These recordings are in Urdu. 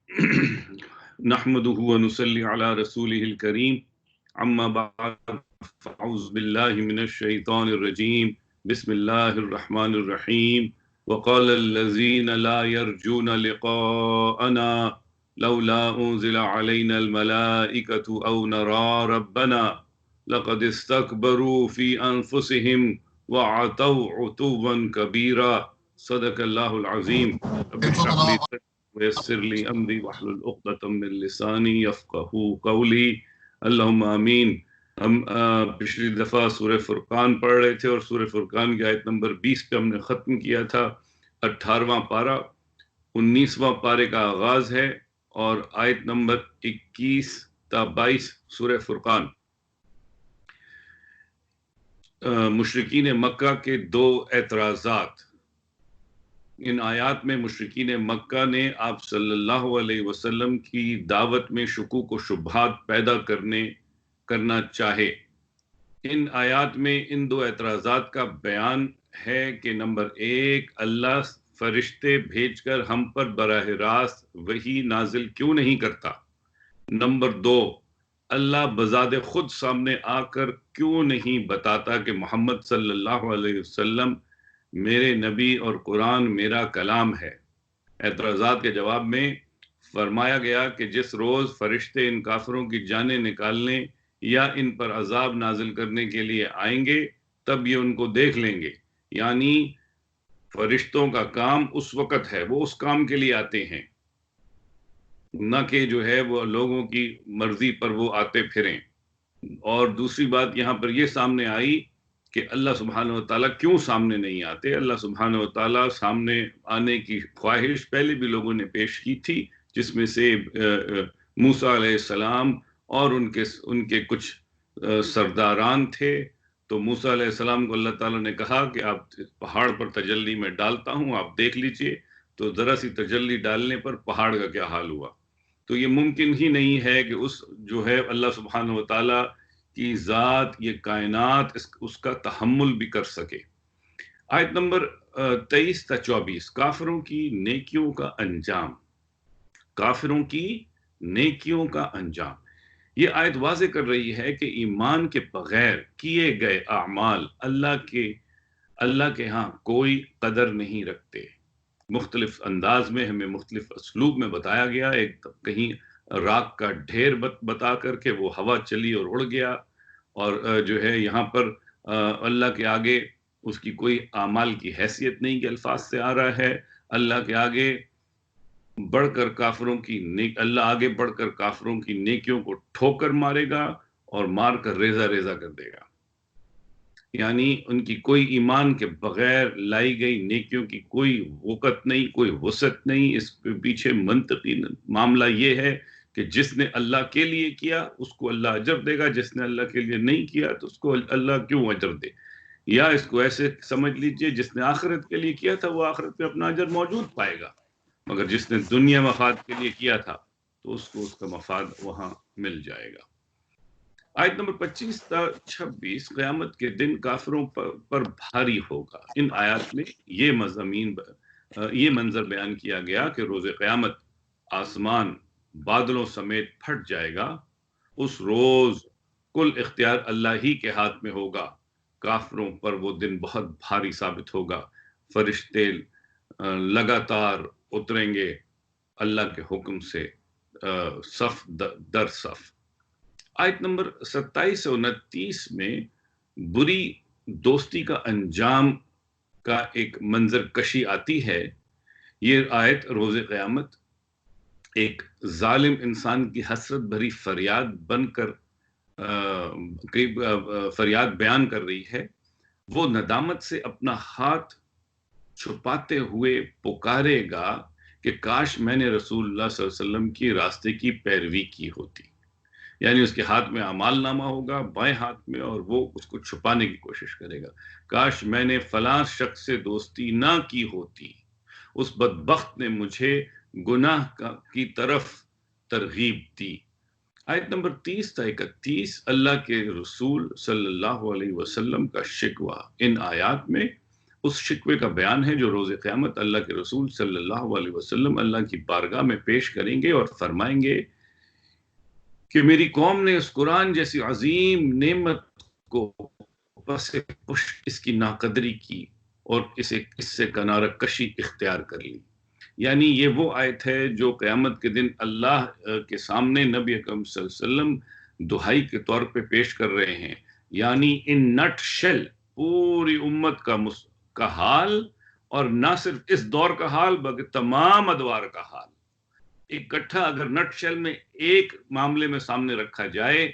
نحمده ونصلي على رسوله الكريم اما بعد فاعوذ بالله من الشيطان الرجيم بسم الله الرحمن الرحيم وقال الذين لا يرجون لقاءنا لولا انزل علينا الملائكة او نرى ربنا لقد استكبروا في انفسهم وعتوا عتوا كبيرا صدق الله العظيم رب اشرح لي ويسر لي امری واحلل عقدۃ من لسانی یفقہوا قولی اللہم آمین۔ ہم پچھلی دفعہ سورہ فرقان پڑھ رہے تھے اور سورہ فرقان کی آیت نمبر 20 پہ ہم نے ختم کیا تھا۔ 18واں پارہ 19واں پارے کا آغاز ہے اور آیت نمبر 21 تا 22 سورہ فرقان۔ مشرکین مکہ کے دو اعتراضات۔ ان آیات میں مشرکین مکہ نے آپ صلی اللہ علیہ وسلم کی دعوت میں شکوک و شبہات پیدا کرنا چاہے۔ ان آیات میں ان دو اعتراضات کا بیان ہے کہ نمبر 1، اللہ فرشتے بھیج کر ہم پر براہ راست وحی نازل کیوں نہیں کرتا؟ نمبر 2، اللہ بذات خود سامنے آ کر کیوں نہیں بتاتا کہ محمد صلی اللہ علیہ وسلم میرے نبی اور قرآن میرا کلام ہے؟ اعتراضات کے جواب میں فرمایا گیا کہ جس روز فرشتے ان کافروں کی جانیں نکالنے یا ان پر عذاب نازل کرنے کے لیے آئیں گے تب یہ ان کو دیکھ لیں گے، یعنی فرشتوں کا کام اس وقت ہے، وہ اس کام کے لیے آتے ہیں، نہ کہ جو ہے وہ لوگوں کی مرضی پر وہ آتے پھریں۔ اور دوسری بات یہاں پر یہ سامنے آئی کہ اللہ سبحانہ وتعالیٰ کیوں سامنے نہیں آتے۔ اللہ سبحانہ وتعالیٰ سامنے آنے کی خواہش پہلے بھی لوگوں نے پیش کی تھی، جس میں سے موسیٰ علیہ السلام اور ان کے کچھ سرداران تھے۔ تو موسیٰ علیہ السلام کو اللہ تعالیٰ نے کہا کہ آپ پہاڑ پر تجلی میں ڈالتا ہوں، آپ دیکھ لیجئے۔ تو ذرا سی تجلی ڈالنے پر پہاڑ کا کیا حال ہوا۔ تو یہ ممکن ہی نہیں ہے کہ جو ہے اللہ سبحانہ وتعالیٰ کی ذات، یہ کائنات اس کا تحمل بھی کر سکے۔ آیت نمبر 23 تا 24، کافروں کی نیکیوں کا انجام۔ کافروں کی نیکیوں کا انجام، یہ آیت واضح کر رہی ہے کہ ایمان کے بغیر کیے گئے اعمال اللہ کے ہاں کوئی قدر نہیں رکھتے۔ مختلف انداز میں ہمیں مختلف اسلوب میں بتایا گیا۔ ایک کہیں راک کا ڈھیر بتا کر کے وہ ہوا چلی اور اڑ گیا، اور جو ہے یہاں پر اللہ کے آگے اس کی کوئی اعمال کی حیثیت نہیں کہ الفاظ سے آ رہا ہے۔ اللہ کے آگے بڑھ کر اللہ آگے بڑھ کر کافروں کی نیکیوں کو ٹھوکر مارے گا اور مار کر ریزہ ریزہ کر دے گا، یعنی ان کی کوئی ایمان کے بغیر لائی گئی نیکیوں کی کوئی وقت نہیں، کوئی وسعت نہیں۔ اس کے پیچھے منطقی معاملہ یہ ہے کہ جس نے اللہ کے لیے کیا اس کو اللہ اجر دے گا، جس نے اللہ کے لیے نہیں کیا تو اس کو اللہ کیوں اجر دے؟ یا اس کو ایسے سمجھ لیجئے، جس نے آخرت کے لیے کیا تھا وہ آخرت میں اپنا اجر موجود پائے گا، مگر جس نے دنیا مفاد کے لیے کیا تھا تو اس کو اس کا مفاد وہاں مل جائے گا۔ آیت نمبر 25 تا 26، قیامت کے دن کافروں پر بھاری ہوگا۔ ان آیات میں یہ منظر بیان کیا گیا کہ روز قیامت آسمان بادلوں سمیت پھٹ جائے گا۔ اس روز کل اختیار اللہ ہی کے ہاتھ میں ہوگا۔ کافروں پر وہ دن بہت بھاری ثابت ہوگا۔ فرشتے لگاتار اتریں گے اللہ کے حکم سے، صف در صف۔ آیت نمبر 27 سے 29 میں بری دوستی کا انجام کا ایک منظر کشی آتی ہے۔ یہ آیت روز قیامت ایک ظالم انسان کی حسرت بھری فریاد بن کر فریاد بیان کر رہی ہے۔ وہ ندامت سے اپنا ہاتھ چھپاتے ہوئے پکارے گا کہ کاش میں نے رسول اللہ صلی اللہ علیہ وسلم کی راستے کی پیروی کی ہوتی۔ یعنی اس کے ہاتھ میں اعمال نامہ ہوگا بائیں ہاتھ میں، اور وہ اس کو چھپانے کی کوشش کرے گا۔ کاش میں نے فلاں شخص سے دوستی نہ کی ہوتی، اس بدبخت نے مجھے گناہ کی طرف ترغیب دی۔ آیت نمبر 30 تا 31، اللہ کے رسول صلی اللہ علیہ وسلم کا شکوہ۔ ان آیات میں اس شکوے کا بیان ہے جو روز قیامت اللہ کے رسول صلی اللہ علیہ وسلم اللہ کی بارگاہ میں پیش کریں گے اور فرمائیں گے کہ میری قوم نے اس قرآن جیسی عظیم نعمت کو پس پش اس کی ناقدری کی اور اس سے کنارہ کشی اختیار کر لی. یعنی یہ وہ آیت ہے جو قیامت کے دن اللہ کے سامنے نبی اکرم صلی اللہ علیہ وسلم دہائی کے طور پہ پیش کر رہے ہیں. یعنی ان نٹ شیل پوری امت کا حال، اور نہ صرف اس دور کا حال بلکہ تمام ادوار کا حال اکٹھا اگر نٹ شیل میں ایک معاملے میں سامنے رکھا جائے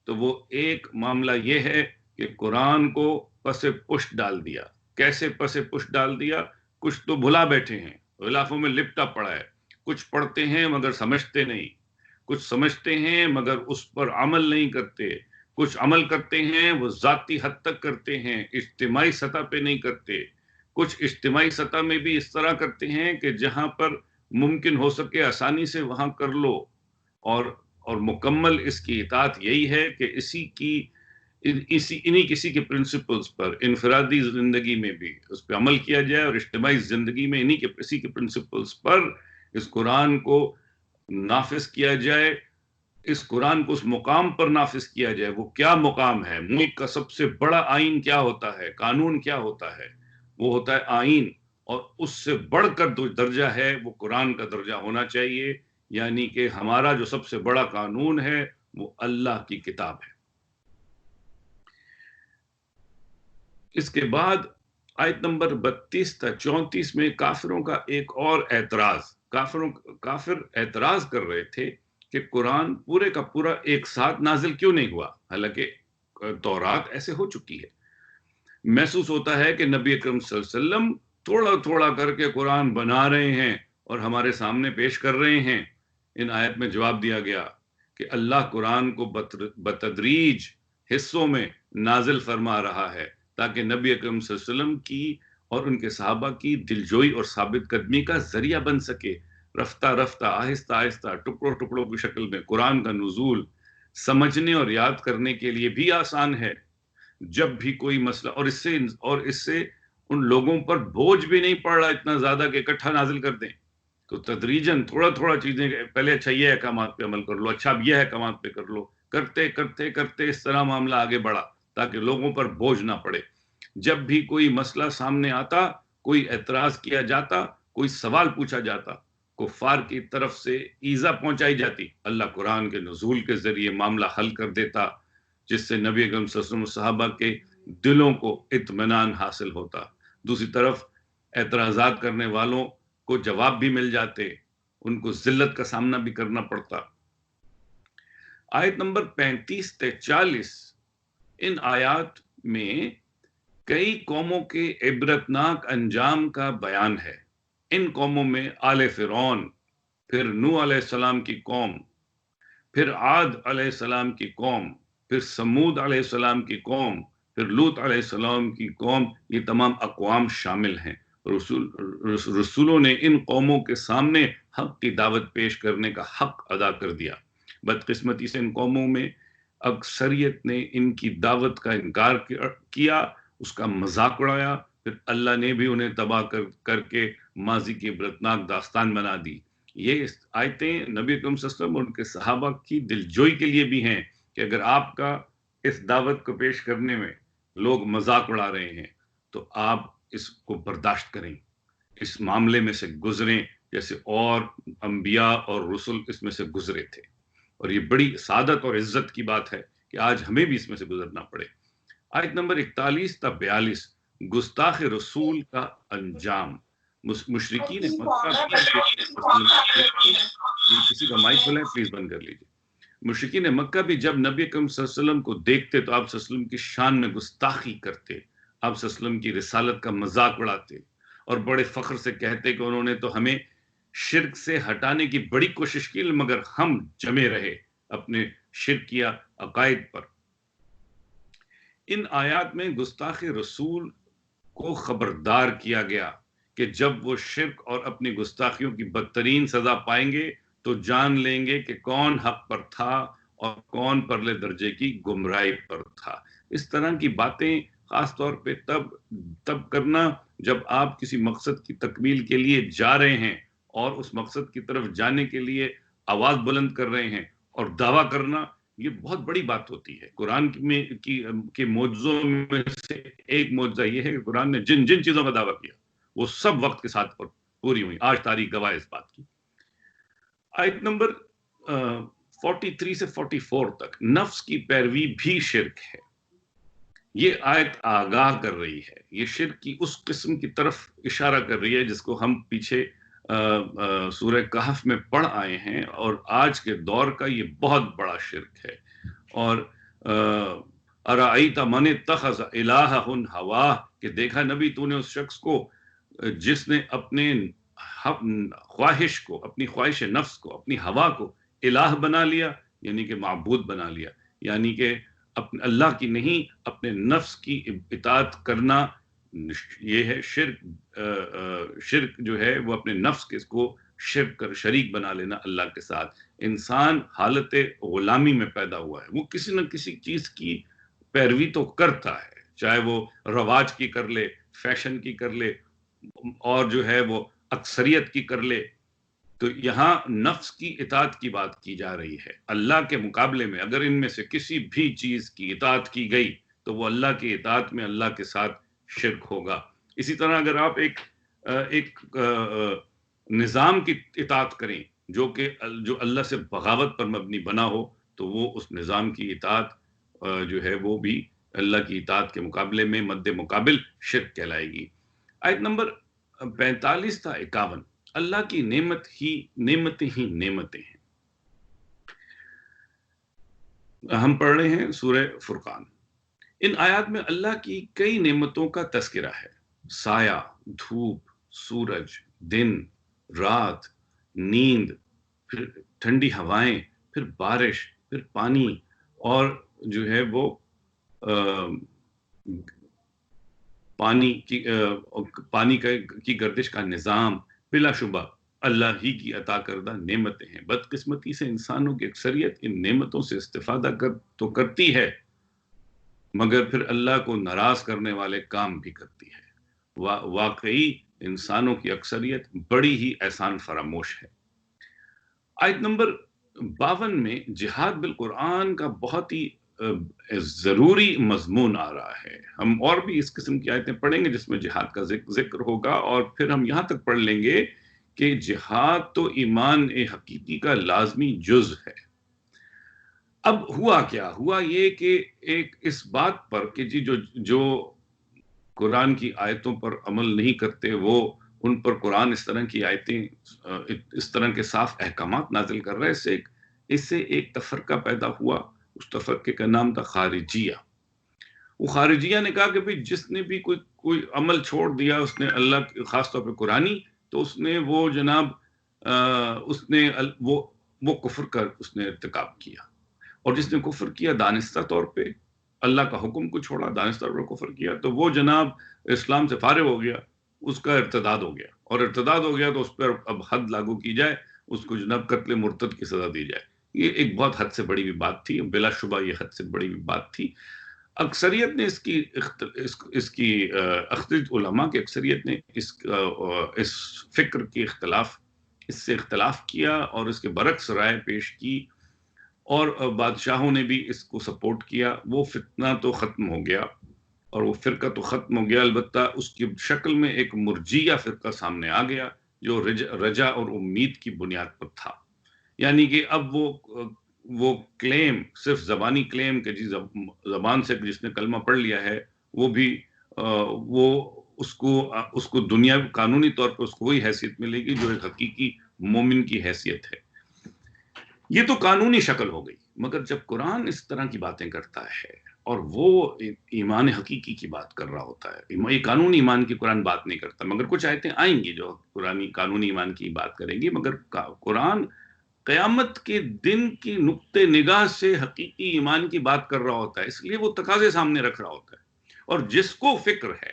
تو وہ ایک معاملہ یہ ہے کہ قرآن کو پس پشت ڈال دیا. کیسے پس پشت ڈال دیا؟ کچھ تو بھلا بیٹھے ہیں، غلافوں میں لپٹا پڑا ہے، کچھ پڑھتے ہیں مگر سمجھتے نہیں، کچھ سمجھتے ہیں مگر اس پر عمل نہیں کرتے، کچھ عمل کرتے ہیں وہ ذاتی حد تک کرتے ہیں، اجتماعی سطح پہ نہیں کرتے، کچھ اجتماعی سطح میں بھی اس طرح کرتے ہیں کہ جہاں پر ممکن ہو سکے آسانی سے وہاں کر لو، اور مکمل اس کی اطاعت یہی ہے کہ انہی کسی کے پرنسپلز پر انفرادی زندگی میں بھی اس پہ عمل کیا جائے، اور اجتماعی زندگی میں اسی کے پرنسپلز پر اس قرآن کو نافذ کیا جائے، اس قرآن کو اس مقام پر نافذ کیا جائے. وہ کیا مقام ہے؟ ملک کا سب سے بڑا آئین کیا ہوتا ہے؟ قانون کیا ہوتا ہے؟ وہ ہوتا ہے آئین، اور اس سے بڑھ کر جو درجہ ہے وہ قرآن کا درجہ ہونا چاہیے. یعنی کہ ہمارا جو سب سے بڑا قانون ہے وہ اللہ کی کتاب ہے. اس کے بعد آیت نمبر 32 تا 34 میں کافروں کا ایک اور اعتراض. کافر اعتراض کر رہے تھے کہ قرآن پورے کا پورا ایک ساتھ نازل کیوں نہیں ہوا، حالانکہ تورات ایسے ہو چکی ہے. محسوس ہوتا ہے کہ نبی اکرم صلی اللہ علیہ وسلم تھوڑا تھوڑا کر کے قرآن بنا رہے ہیں اور ہمارے سامنے پیش کر رہے ہیں. ان آیت میں جواب دیا گیا کہ اللہ قرآن کو بتدریج حصوں میں نازل فرما رہا ہے تاکہ نبی اکرم صلی اللہ علیہ وسلم کی اور ان کے صحابہ کی دلجوئی اور ثابت قدمی کا ذریعہ بن سکے. رفتہ رفتہ آہستہ آہستہ ٹکڑوں ٹکڑوں کی شکل میں قرآن کا نزول سمجھنے اور یاد کرنے کے لیے بھی آسان ہے. جب بھی کوئی مسئلہ، اور اس سے ان لوگوں پر بوجھ بھی نہیں پڑ رہا اتنا زیادہ کہ اکٹھا نازل کر دیں. تو تدریجاً تھوڑا تھوڑا چیزیں، پہلے اچھا یہ احکامات پہ عمل کر لو، اچھا اب یہ احکامات پہ کر لو، کرتے کرتے کرتے اس طرح معاملہ آگے بڑھا تاکہ لوگوں پر بوجھ نہ پڑے. جب بھی کوئی مسئلہ سامنے آتا، کوئی اعتراض کیا جاتا، کوئی سوال پوچھا جاتا، کفار کی طرف سے ایذا پہنچائی جاتی، اللہ قرآن کے نزول کے ذریعے معاملہ حل کر دیتا، جس سے نبی اکرم صلی اللہ علیہ وسلم صحابہ کے دلوں کو اطمینان حاصل ہوتا. دوسری طرف اعتراضات کرنے والوں کو جواب بھی مل جاتے، ان کو ذلت کا سامنا بھی کرنا پڑتا. آیت نمبر 35 سے 40 ان آیات میں کئی قوموں کے عبرتناک انجام کا بیان ہے. ان قوموں میں آل فرعون، پھر نوح علیہ السلام کی قوم، پھر عاد علیہ السلام کی قوم، پھر سمود علیہ السلام کی قوم، پھر لوط علیہ السلام کی قوم، یہ تمام اقوام شامل ہیں. رسولوں نے ان قوموں کے سامنے حق کی دعوت پیش کرنے کا حق ادا کر دیا. بدقسمتی سے ان قوموں میں اکثریت نے ان کی دعوت کا انکار کیا، اس کا مذاق اڑایا، پھر اللہ نے بھی انہیں تباہ کر کے ماضی کی عبرتناک داستان بنا دی. یہ آیتیں نبی اکرم صلی اللہ علیہ وسلم اور ان کے صحابہ کی دلجوئی کے لیے بھی ہیں کہ اگر آپ کا اس دعوت کو پیش کرنے میں لوگ مذاق اڑا رہے ہیں تو آپ اس کو برداشت کریں، اس معاملے میں سے گزریں جیسے اور انبیاء اور رسل اس میں سے گزرے تھے. اور یہ بڑی سعادت اور عزت کی بات ہے کہ آج ہمیں بھی اس میں سے گزرنا پڑے. آیت نمبر 41 تا 42 گستاخ رسول کا انجام. مشرکین مکہ کسی کا مائک کھلا ہے پلیز بند کر لیجیے. مشرکین مکہ بھی جب نبی اکرم صلی اللہ علیہ وسلم کو دیکھتے تو آپ صلی اللہ علیہ وسلم کی شان میں گستاخی کرتے، آپ صلی اللہ علیہ وسلم کی رسالت کا مذاق اڑاتے اور بڑے فخر سے کہتے کہ انہوں نے تو ہمیں شرک سے ہٹانے کی بڑی کوشش کی مگر ہم جمے رہے اپنے شرکیہ عقائد پر. ان آیات میں گستاخ رسول کو خبردار کیا گیا کہ جب وہ شرک اور اپنی گستاخیوں کی بدترین سزا پائیں گے تو جان لیں گے کہ کون حق پر تھا اور کون پرلے درجے کی گمراہی پر تھا. اس طرح کی باتیں خاص طور پہ تب کرنا جب آپ کسی مقصد کی تکمیل کے لیے جا رہے ہیں اور اس مقصد کی طرف جانے کے لیے آواز بلند کر رہے ہیں، اور دعویٰ کرنا یہ بہت بڑی بات ہوتی ہے۔ قرآن کے معجزوں میں سے ایک معجزہ یہ ہے کہ قرآن نے جن جن چیزوں کا دعویٰ کیا وہ سب وقت کے ساتھ پوری ہوئی، آج تاریخ گواہ اس بات کی۔ آیت نمبر 43 سے 44 تک نفس کی پیروی بھی شرک ہے۔ یہ آیت آگاہ کر رہی ہے، یہ شرک کی اس قسم کی طرف اشارہ کر رہی ہے جس کو ہم پیچھے سورہ کہف میں پڑھ آئے ہیں، اور آج کے دور کا یہ بہت بڑا شرک ہے۔ اور ارأیت من اتخذ الہہ ہواہ، کہ دیکھا نبی تو نے اس شخص کو جس نے اپنے خواہش کو، اپنی خواہش نفس کو، اپنی ہوا کو الہ بنا لیا، یعنی کہ معبود بنا لیا، یعنی کہ اللہ کی نہیں اپنے نفس کی اطاعت کرنا، یہ ہے شرک۔ شرک جو ہے وہ اپنے نفس کے کو شریک بنا لینا اللہ کے ساتھ۔ انسان حالت غلامی میں پیدا ہوا ہے، وہ کسی نہ کسی چیز کی پیروی تو کرتا ہے، چاہے وہ رواج کی کر لے، فیشن کی کر لے، اور جو ہے وہ اکثریت کی کر لے۔ تو یہاں نفس کی اطاعت کی بات کی جا رہی ہے۔ اللہ کے مقابلے میں اگر ان میں سے کسی بھی چیز کی اطاعت کی گئی تو وہ اللہ کی اطاعت میں اللہ کے ساتھ شرک ہوگا۔ اسی طرح اگر آپ ایک نظام کی اطاعت کریں جو اللہ سے بغاوت پر مبنی بنا ہو، تو وہ اس نظام کی اطاعت جو ہے وہ بھی اللہ کی اطاعت کے مقابلے میں مد مقابل شرک کہلائے گی۔ آیت نمبر 45 تا 51، اللہ کی نعمتیں ہی نعمتیں ہیں۔ ہم پڑھ رہے ہیں سورہ فرقان۔ ان آیات میں اللہ کی کئی نعمتوں کا تذکرہ ہے، سایہ، دھوپ، سورج، دن، رات، نیند، پھر ٹھنڈی ہوائیں، پھر بارش، پھر پانی، اور جو ہے وہ پانی کی گردش کا نظام، بلا شبہ اللہ ہی کی عطا کردہ نعمتیں ہیں۔ بدقسمتی سے انسانوں کی اکثریت ان نعمتوں سے استفادہ تو کرتی ہے، مگر پھر اللہ کو ناراض کرنے والے کام بھی کرتی ہے۔ واقعی انسانوں کی اکثریت بڑی ہی احسان فراموش ہے۔ آیت نمبر 52 میں جہاد بالقرآن کا بہت ہی ضروری مضمون آ رہا ہے۔ ہم اور بھی اس قسم کی آیتیں پڑھیں گے جس میں جہاد کا ذکر ہوگا، اور پھر ہم یہاں تک پڑھ لیں گے کہ جہاد تو ایمان حقیقی کا لازمی جز ہے۔ اب ہوا کیا؟ ہوا یہ کہ ایک اس بات پر کہ جو قرآن کی آیتوں پر عمل نہیں کرتے، وہ ان پر قرآن اس طرح کی آیتیں، اس طرح کے صاف احکامات نازل کر رہا ہے، اس سے ایک تفرقہ پیدا ہوا۔ اس تفرقے کا نام تھا خارجیہ۔ وہ خارجیہ نے کہا کہ بھئی جس نے بھی کوئی عمل چھوڑ دیا اس نے اللہ، خاص طور پہ قرآنی، تو اس نے وہ جناب اس نے وہ کفر کر اس نے ارتکاب کیا، اور جس نے کفر کیا دانستہ طور پہ، اللہ کا حکم کو چھوڑا، دانستہ طور پر کفر کیا، تو وہ جناب اسلام سے فارغ ہو گیا، اس کا ارتداد ہو گیا، اور ارتداد ہو گیا تو اس پر اب حد لاگو کی جائے، اس کو جناب قتل مرتد کی سزا دی جائے۔ یہ ایک بہت حد سے بڑی ہوئی بات تھی، بلا شبہ یہ حد سے بڑی ہوئی بات تھی۔ اکثریت نے اس کی اکثریت علماء کی اکثریت نے اس فکر کے اس سے اختلاف کیا اور اس کے برعکس رائے پیش کی، اور بادشاہوں نے بھی اس کو سپورٹ کیا۔ وہ فتنہ تو ختم ہو گیا اور وہ فرقہ تو ختم ہو گیا، البتہ اس کی شکل میں ایک مرجیہ فرقہ سامنے آ گیا جو رجا اور امید کی بنیاد پر تھا۔ یعنی کہ اب وہ کلیم، صرف زبانی کلیم کہ جی زبان سے جس نے کلمہ پڑھ لیا ہے وہ بھی اس کو دنیا قانونی طور پر اس کو وہی حیثیت ملے گی جو ایک حقیقی مومن کی حیثیت ہے۔ یہ تو قانونی شکل ہو گئی، مگر جب قرآن اس طرح کی باتیں کرتا ہے اور وہ ایمان حقیقی کی بات کر رہا ہوتا ہے، یہ قانونی ایمان کی قرآن بات نہیں کرتا، مگر کچھ آیتیں آئیں گی جو قانونی ایمان کی بات کریں گی، مگر قرآن قیامت کے دن کی نقطہ نگاہ سے حقیقی ایمان کی بات کر رہا ہوتا ہے، اس لیے وہ تقاضے سامنے رکھ رہا ہوتا ہے۔ اور جس کو فکر ہے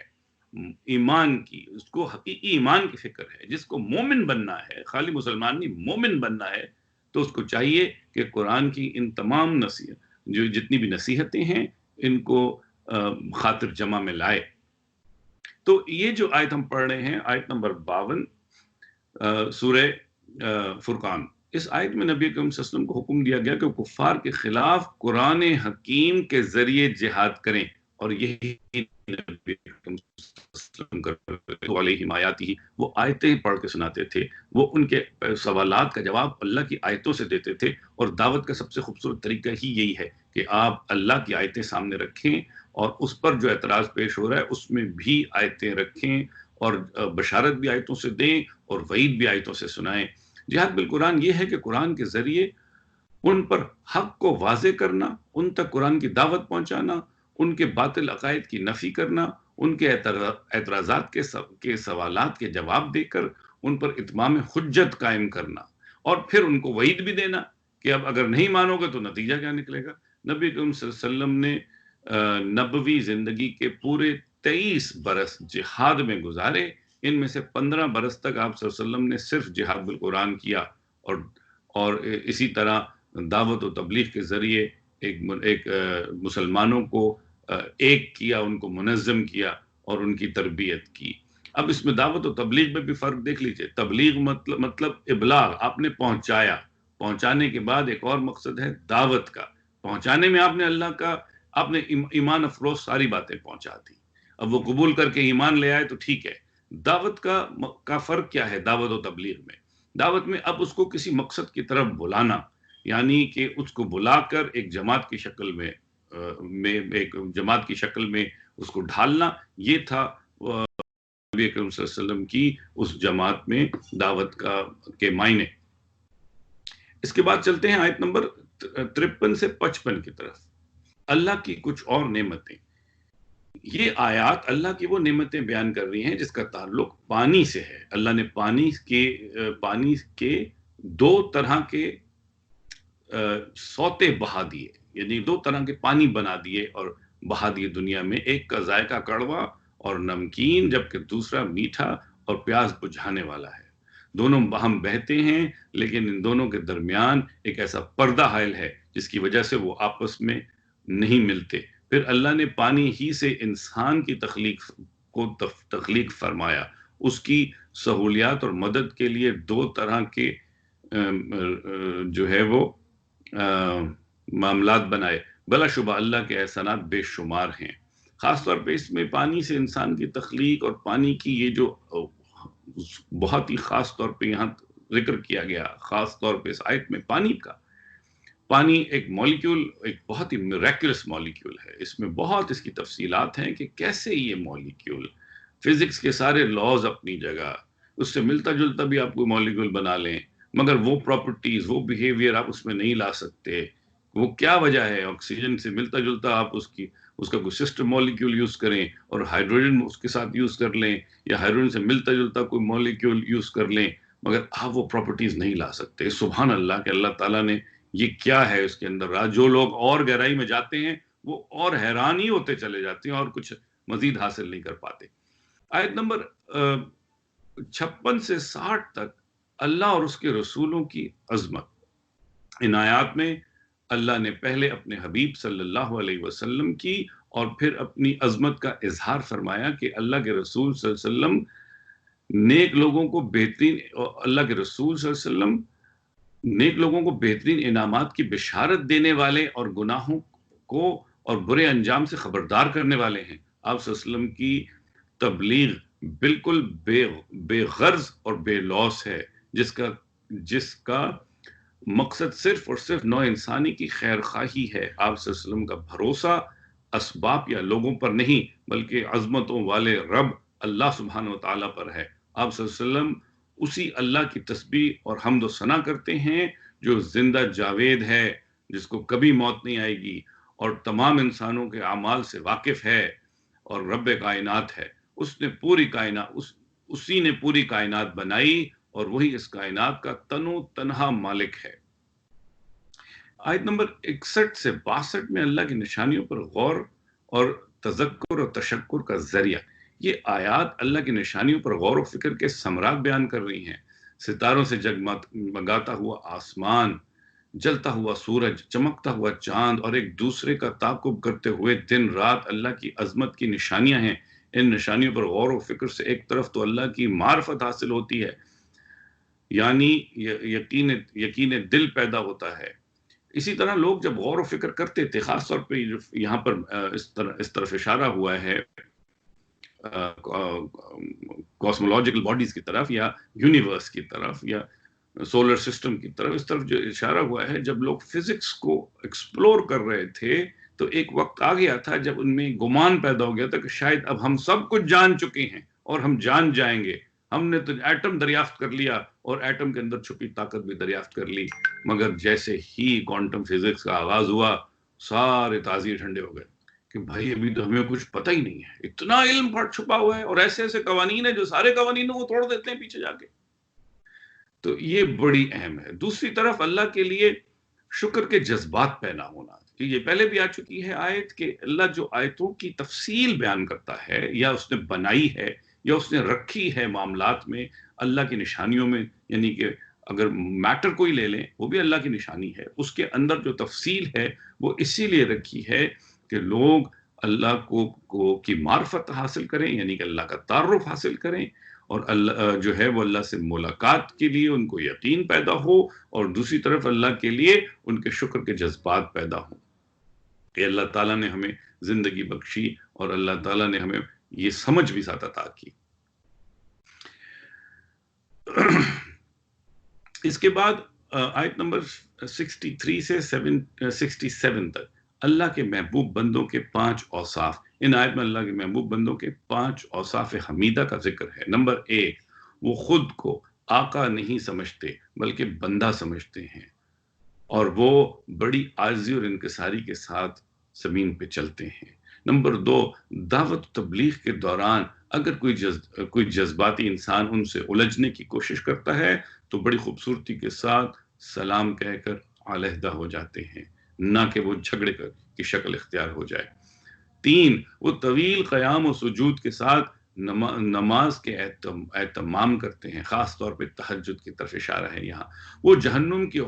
ایمان کی، اس کو حقیقی ایمان کی فکر ہے، جس کو مومن بننا ہے، خالی مسلمان نہیں مومن بننا ہے، تو اس کو چاہیے کہ قرآن کی ان تمام جتنی بھی نصیحتیں ہیں ان کو خاطر جمع میں لائے۔ تو یہ جو آیت ہم پڑھ رہے ہیں، آیت نمبر 52 سورہ فرقان، اس آیت میں نبی اکرم صلی اللہ علیہ وسلم کو حکم دیا گیا کہ وہ کفار کے خلاف قرآن حکیم کے ذریعے جہاد کریں، اور یہی نبی اکرم صلی اللہ علیہ وسلم آیاتی، وہ آیتیں پڑھ کے سناتے تھے، وہ ان کے سوالات کا جواب اللہ کی آیتوں سے دیتے تھے، اور دعوت کا سب سے خوبصورت طریقہ ہی یہی ہے کہ آپ اللہ کی آیتیں سامنے رکھیں، اور اس پر جو اعتراض پیش ہو رہا ہے اس میں بھی آیتیں رکھیں، اور بشارت بھی آیتوں سے دیں اور وعید بھی آیتوں سے سنائیں۔ جہاد بالقرآن یہ ہے کہ قرآن کے ذریعے ان پر حق کو واضح کرنا، ان تک قرآن کی دعوت پہنچانا، ان کے باطل عقائد کی نفی کرنا، ان کے اعتراضات کے سوالات کے جواب دے کر ان پر اتمام حجت قائم کرنا، اور پھر ان کو وعید بھی دینا کہ اب اگر نہیں مانو گے تو نتیجہ کیا نکلے گا۔ نبی اکرم صلی اللہ علیہ وسلم نے نبوی زندگی کے پورے 23 برس جہاد میں گزارے، ان میں سے 15 برس تک آپ صلی اللہ علیہ وسلم نے صرف جہاد بالقرآن کیا، اور اسی طرح دعوت و تبلیغ کے ذریعے ایک مسلمانوں کو ایک کیا، ان کو منظم کیا اور ان کی تربیت کی۔ اب اس میں دعوت و تبلیغ میں بھی فرق دیکھ لیجئے۔ تبلیغ مطلب ابلاغ، آپ نے پہنچایا، پہنچانے کے بعد ایک اور مقصد ہے دعوت کا، پہنچانے میں آپ نے اللہ کا، آپ نے ایمان افروز ساری باتیں پہنچا دی، اب وہ قبول کر کے ایمان لے آئے تو ٹھیک ہے۔ دعوت کا فرق کیا ہے دعوت و تبلیغ میں؟ دعوت میں اب اس کو کسی مقصد کی طرف بلانا، یعنی کہ اس کو بلا کر ایک جماعت کی شکل میں اس کو ڈھالنا، یہ تھا نبی اکرم صلی اللہ علیہ وسلم کی اس جماعت میں دعوت کے معنی۔ اس کے بعد چلتے ہیں آیت نمبر 53 سے 55 کی طرف، اللہ کی کچھ اور نعمتیں۔ یہ آیات اللہ کی وہ نعمتیں بیان کر رہی ہیں جس کا تعلق پانی سے ہے۔ اللہ نے پانی کے 2 طرح کے سوتے بہا دیے، یعنی 2 طرح کے پانی بنا دیے اور بہا دیے دنیا میں، ایک کا ذائقہ کڑوا اور نمکین، جبکہ دوسرا میٹھا اور پیاس بجھانے والا ہے۔ دونوں باہم بہتے ہیں، لیکن ان دونوں کے درمیان ایک ایسا پردہ حائل ہے جس کی وجہ سے وہ آپس میں نہیں ملتے۔ پھر اللہ نے پانی ہی سے انسان کی تخلیق فرمایا، اس کی سہولیات اور مدد کے لیے 2 طرح کے جو ہے وہ معاملات بنائے۔ بلا شبہ اللہ کے احسانات بے شمار ہیں۔ خاص طور پہ اس میں پانی سے انسان کی تخلیق اور پانی کی یہ جو بہت ہی خاص طور پہ یہاں ذکر کیا گیا، خاص طور پہ اس آیت میں پانی ایک مولیکیول، ایک بہت ہی میریکلس مولیکیول ہے۔ اس میں بہت اس کی تفصیلات ہیں کہ کیسے یہ مولیکیول، فزکس کے سارے لاز اپنی جگہ، اس سے ملتا جلتا بھی آپ کوئی مولیکیول بنا لیں، مگر وہ پراپرٹیز، وہ بیہیویئر آپ اس میں نہیں لا سکتے۔ وہ کیا وجہ ہے؟ آکسیجن سے ملتا جلتا آپ اس کا کوئی سسٹر مولیکیول یوز کریں اور ہائیڈروجن اس کے ساتھ یوز کر لیں، یا ہائیڈروجن سے ملتا جلتا کوئی مولیکیول یوز کر لیں، مگر آپ وہ پراپرٹیز نہیں لا سکتے۔ سبحان اللہ کہ اللہ تعالیٰ نے یہ کیا ہے اس کے اندر راز۔ جو لوگ اور گہرائی میں جاتے ہیں وہ اور حیران ہی ہوتے چلے جاتے ہیں اور کچھ مزید حاصل نہیں کر پاتے۔ آیت نمبر 56 سے 60 تک اللہ اور اس کے رسولوں کی عظمت۔ ان آیات میں اللہ نے پہلے اپنے حبیب صلی اللہ علیہ وسلم کی اور پھر اپنی عظمت کا اظہار فرمایا کہ اللہ کے رسول صلی اللہ علیہ وسلم نیک لوگوں کو بہترین انعامات کی بشارت دینے والے اور گناہوں کو اور برے انجام سے خبردار کرنے والے ہیں۔ آپ صلی اللہ علیہ وسلم کی تبلیغ بالکل بے غرض اور بے لوث ہے، جس کا مقصد صرف اور صرف نوع انسانی کی خیر خواہی ہے۔ آپ صلی اللہ علیہ وسلم کا بھروسہ اسباب یا لوگوں پر نہیں، بلکہ عظمتوں والے رب اللہ سبحانہ و تعالیٰ پر ہے۔ آپ صلی اللہ علیہ وسلم اسی اللہ کی تسبیح اور حمد و ثنا کرتے ہیں جو زندہ جاوید ہے، جس کو کبھی موت نہیں آئے گی، اور تمام انسانوں کے اعمال سے واقف ہے اور رب کائنات ہے۔ اسی نے پوری کائنات بنائی اور وہی اس کائنات کا تنہا مالک ہے۔ آیت نمبر 61 سے 62 میں اللہ کی نشانیوں پر غور اور تذکر اور تشکر کا ذریعہ۔ یہ آیات اللہ کی نشانیوں پر غور و فکر کے ثمرات بیان کر رہی ہیں۔ ستاروں سے جگمگاتا ہوا آسمان، جلتا ہوا سورج، چمکتا ہوا چاند اور ایک دوسرے کا تعاقب کرتے ہوئے دن رات اللہ کی عظمت کی نشانیاں ہیں۔ ان نشانیوں پر غور و فکر سے ایک طرف تو اللہ کی معرفت حاصل ہوتی ہے، یعنی یقین دل پیدا ہوتا ہے۔ اسی طرح لوگ جب غور و فکر کرتے تھے، خاص طور پہ یہاں پر اس طرف اشارہ ہوا ہے کاسمولوجیکل باڈیز کی طرف یا یونیورس کی طرف یا سولر سسٹم کی طرف، اس طرف جو اشارہ ہوا ہے، جب لوگ فزکس کو ایکسپلور کر رہے تھے تو ایک وقت آ گیا تھا جب ان میں گمان پیدا ہو گیا تھا کہ شاید اب ہم سب کچھ جان چکے ہیں اور ہم جان جائیں گے۔ ہم نے تو ایٹم دریافت کر لیا اور ایٹم کے اندر چھپی طاقت بھی دریافت کر لی، مگر جیسے ہی کوانٹم فزکس کا آغاز ہوا سارے تازی ٹھنڈے ہو گئے کہ بھائی ابھی تو ہمیں کچھ پتہ ہی نہیں ہے، اتنا علم چھپا ہوا ہے اور ایسے ایسے قوانین ہیں جو سارے قوانینوں کو توڑ دیتے ہیں پیچھے جا کے۔ تو یہ بڑی اہم ہے۔ دوسری طرف اللہ کے لیے شکر کے جذبات پیدا ہونا، یہ پہلے بھی آ چکی ہے آیت کہ اللہ جو آیتوں کی تفصیل بیان کرتا ہے یا اس نے بنائی ہے یا اس نے رکھی ہے معاملات میں، اللہ کی نشانیوں میں، یعنی کہ اگر میٹر کوئی لے لیں وہ بھی اللہ کی نشانی ہے، اس کے اندر جو تفصیل ہے وہ اسی لیے رکھی ہے کہ لوگ اللہ کو کی معرفت حاصل کریں، یعنی کہ اللہ کا تعارف حاصل کریں، اور اللہ جو ہے وہ اللہ سے ملاقات کے لیے ان کو یقین پیدا ہو، اور دوسری طرف اللہ کے لیے ان کے شکر کے جذبات پیدا ہوں کہ اللہ تعالیٰ نے ہمیں زندگی بخشی اور اللہ تعالیٰ نے ہمیں یہ سمجھ بھی ساتھ عطا کی۔ اس کے بعد آیت نمبر 63 سے 67 تک اللہ کے محبوب بندوں کے 5 اوصاف۔ ان آیت میں اللہ کے محبوب بندوں کے 5 اوصاف حمیدہ کا ذکر ہے۔ نمبر 1، وہ خود کو آقا نہیں سمجھتے بلکہ بندہ سمجھتے ہیں، اور وہ بڑی عاجزی اور انکساری کے ساتھ زمین پہ چلتے ہیں۔ نمبر 2، دعوت و تبلیغ کے دوران اگر کوئی جذباتی انسان ان سے الجھنے کی کوشش کرتا ہے تو بڑی خوبصورتی کے ساتھ سلام کہہ کر علیحدہ ہو جاتے ہیں، نہ کہ وہ جھگڑے کی شکل اختیار ہو جائے۔ 3، وہ طویل قیام و سجود کے ساتھ نماز کے اہتمام کرتے ہیں، خاص طور پہ تہجد کی طرف اشارہ ہے یہاں۔ وہ جہنم کی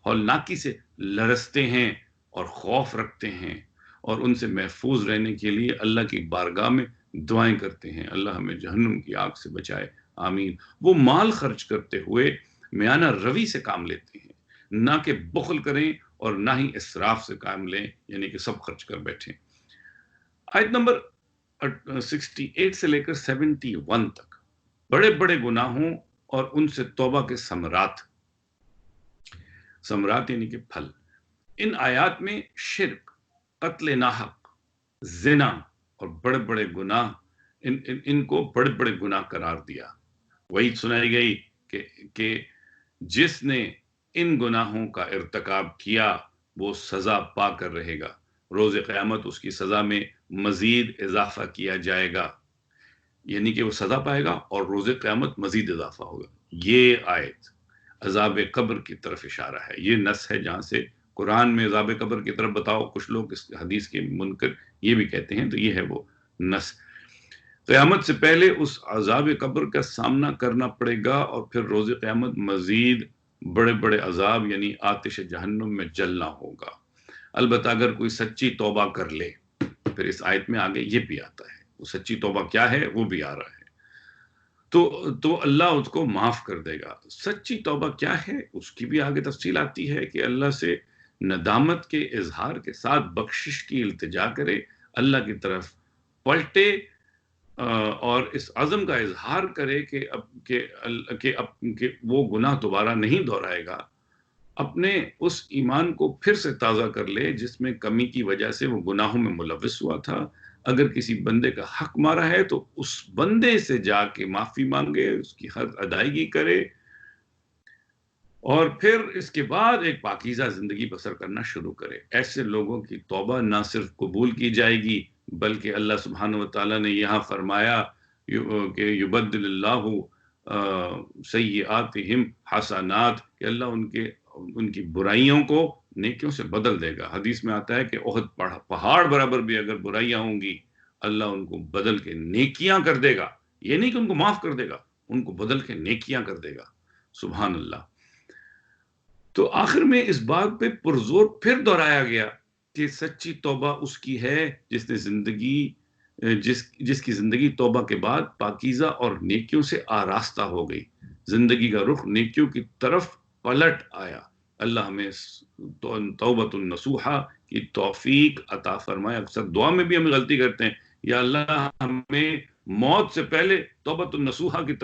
ہولناکی سے لرزتے ہیں اور خوف رکھتے ہیں، اور ان سے محفوظ رہنے کے لیے اللہ کی بارگاہ میں دعائیں کرتے ہیں، اللہ ہمیں جہنم کی آگ سے بچائے، آمین۔ وہ مال خرچ کرتے ہوئے میانہ روی سے کام لیتے ہیں، نہ کہ بخل کریں اور نہ ہی اسراف سے کام لیں، یعنی کہ سب خرچ کر بیٹھیں۔ آیت نمبر 68 سے لے کر 71 تک بڑے بڑے گناہوں اور ان سے توبہ کے ثمرات یعنی کہ پھل۔ ان آیات میں شرک، قتل ناحق، زنا اور بڑے بڑے گناہ، ان کو بڑے بڑے گناہ قرار دیا۔ وعید سنائی گئی کہ جس نے ان گناہوں کا ارتکاب کیا وہ سزا پا کر رہے گا، روز قیامت اس کی سزا میں مزید اضافہ کیا جائے گا، یعنی کہ وہ سزا پائے گا اور روز قیامت مزید اضافہ ہوگا۔ یہ آیت عذاب قبر کی طرف اشارہ ہے، یہ نص ہے جہاں سے قرآن میں عذاب قبر کی طرف بتاؤ، کچھ لوگ اس حدیث کے منکر یہ بھی کہتے ہیں، تو یہ ہے وہ نص۔ قیامت سے پہلے اس عذاب قبر کا سامنا کرنا پڑے گا اور پھر روز قیامت مزید بڑے بڑے عذاب یعنی آتش جہنم میں جلنا ہوگا۔ البتہ اگر کوئی سچی توبہ کر لے، پھر اس آیت میں آگے یہ بھی آتا ہے، وہ سچی توبہ کیا ہے وہ بھی آ رہا ہے، تو اللہ اس کو معاف کر دے گا۔ سچی توبہ کیا ہے اس کی بھی آگے تفصیل آتی ہے کہ اللہ سے ندامت کے اظہار کے ساتھ بخشش کی التجا کرے، اللہ کی طرف پلٹے اور اس عزم کا اظہار کرے کہ وہ گناہ دوبارہ نہیں دہرائے گا، اپنے اس ایمان کو پھر سے تازہ کر لے جس میں کمی کی وجہ سے وہ گناہوں میں ملوث ہوا تھا۔ اگر کسی بندے کا حق مارا ہے تو اس بندے سے جا کے معافی مانگے، اس کی حق ادائیگی کرے، اور پھر اس کے بعد ایک پاکیزہ زندگی بسر کرنا شروع کرے۔ ایسے لوگوں کی توبہ نہ صرف قبول کی جائے گی بلکہ اللہ سبحانہ وتعالیٰ نے یہاں فرمایا کہ یبدل اللہ سیئاتہم حسنات، کہ اللہ ان کی برائیوں کو نیکیوں سے بدل دے گا۔ حدیث میں آتا ہے کہ احد پہاڑ برابر بھی اگر برائیاں ہوں گی اللہ ان کو بدل کے نیکیاں کر دے گا، یہ نہیں کہ ان کو معاف کر دے گا، ان کو بدل کے نیکیاں کر دے گا۔ سبحان اللہ۔ تو آخر میں اس بات پہ پرزور پھر دہرایا گیا کہ سچی توبہ اس کی ہے جس نے جس کی زندگی توبہ کے بعد پاکیزہ اور نیکیوں سے آراستہ ہو گئی، زندگی کا رخ نیکیوں کی طرف پلٹ آیا۔ اللہ ہمیں توبۃ النصوحہ کی توفیق عطا فرمائے۔ اکثر دعا میں بھی ہم غلطی کرتے ہیں، یا اللہ ہمیں موت سے پہلے توبۃ النصوحہ کی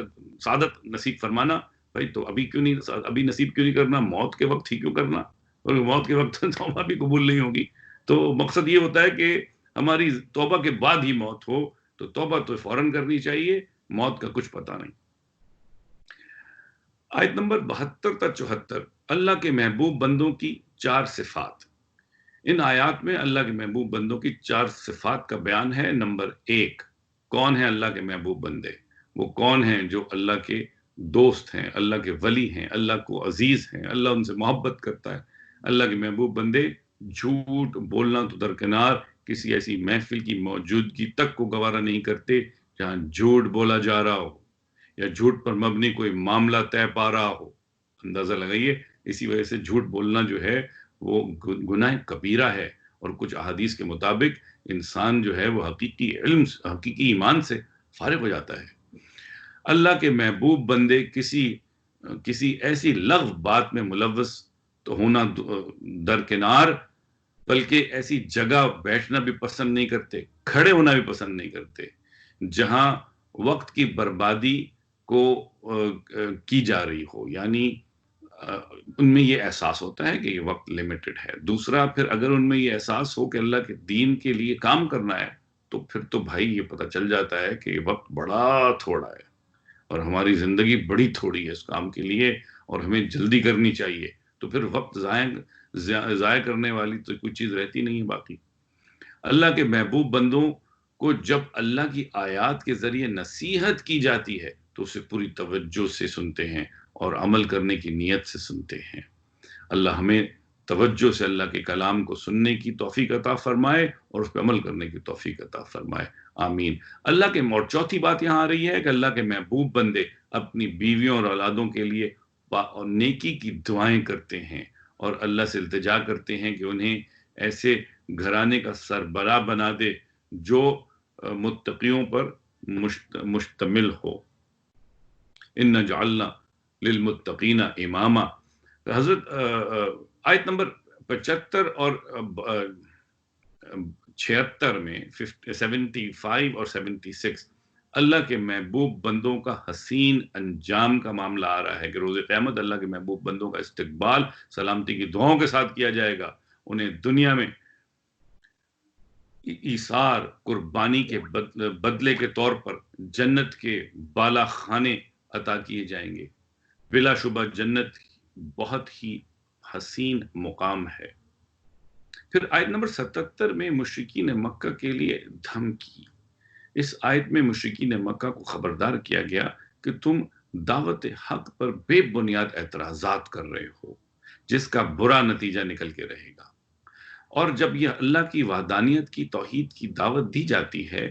سعادت نصیب فرمانا۔ بھائی تو ابھی نصیب کیوں نہیں کرنا، موت کے وقت ہی کیوں کرنا؟ اور موت کے وقت توبہ بھی قبول نہیں ہوگی۔ تو مقصد یہ ہوتا ہے کہ ہماری توبہ کے بعد ہی موت ہو، تو توبہ تو فوراً کرنی چاہیے، موت کا کچھ پتہ نہیں۔ آیت نمبر 72 تا 74، اللہ کے محبوب بندوں کی 4 صفات۔ ان آیات میں اللہ کے محبوب بندوں کی 4 صفات کا بیان ہے۔ نمبر 1، کون ہیں اللہ کے محبوب بندے؟ وہ کون ہیں جو اللہ کے دوست ہیں، اللہ کے ولی ہیں، اللہ کو عزیز ہیں، اللہ ان سے محبت کرتا ہے۔ اللہ کے محبوب بندے جھوٹ بولنا تو درکنار، کسی ایسی محفل کی موجودگی تک کو گوارا نہیں کرتے جہاں جھوٹ بولا جا رہا ہو یا جھوٹ پر مبنی کوئی معاملہ طے پا رہا ہو۔ اندازہ لگائیے، اسی وجہ سے جھوٹ بولنا جو ہے وہ گناہ کبیرہ ہے، اور کچھ احادیث کے مطابق انسان جو ہے وہ حقیقی علم، حقیقی ایمان سے فارغ ہو جاتا ہے۔ اللہ کے محبوب بندے کسی ایسی لغو بات میں ملوث تو ہونا درکنار، بلکہ ایسی جگہ بیٹھنا بھی پسند نہیں کرتے، کھڑے ہونا بھی پسند نہیں کرتے جہاں وقت کی بربادی کو کی جا رہی ہو، یعنی ان میں یہ احساس ہوتا ہے کہ یہ وقت لمیٹڈ ہے۔ دوسرا، پھر اگر ان میں یہ احساس ہو کہ اللہ کے دین کے لیے کام کرنا ہے، تو پھر تو بھائی یہ پتہ چل جاتا ہے کہ یہ وقت بڑا تھوڑا ہے اور ہماری زندگی بڑی تھوڑی ہے اس کام کے لیے، اور ہمیں جلدی کرنی چاہیے۔ تو پھر وقت ضائع کرنے والی تو کوئی چیز رہتی نہیں ہے باقی۔ اللہ کے محبوب بندوں کو جب اللہ کی آیات کے ذریعے نصیحت کی جاتی ہے تو اسے پوری توجہ سے سنتے ہیں اور عمل کرنے کی نیت سے سنتے ہیں۔ اللہ ہمیں توجہ سے اللہ کے کلام کو سننے کی توفیق عطا فرمائے اور اس پہ عمل کرنے کی توفیق عطا فرمائے، آمین۔ اللہ کے اور چوتھی بات یہاں آ رہی ہے کہ اللہ کے محبوب بندے اپنی بیویوں اور اولادوں کے لیے نیکی کی دعائیں کرتے ہیں اور اللہ سے التجا کرتے ہیں کہ انہیں ایسے گھرانے کا سربراہ بنا دے جو متقیوں پر مشتمل ہو۔ ان جعلنا للمتقین اماما۔ حضرت آیت نمبر 75 اور 76 میں 75 اور 76 اللہ کے محبوب بندوں کا حسین انجام کا معاملہ آ رہا ہے کہ روز قیامت اللہ کے محبوب بندوں کا استقبال سلامتی کی دعاؤں کے ساتھ کیا جائے گا۔ انہیں دنیا میں ایثار، قربانی کے بدلے کے طور پر جنت کے بالا خانے عطا کیے جائیں گے۔ بلا شبہ جنت بہت ہی حسین مقام ہے۔ پھر آیت نمبر 77 میں مشرکین مکہ کے لیے دھمکی۔ اس آیت میں مشرکین مکہ کو خبردار کیا گیا کہ تم دعوت حق پر بے بنیاد اعتراضات کر رہے ہو جس کا برا نتیجہ نکل کے رہے گا۔ اور جب یہ اللہ کی وحدانیت کی توحید کی دعوت دی جاتی ہے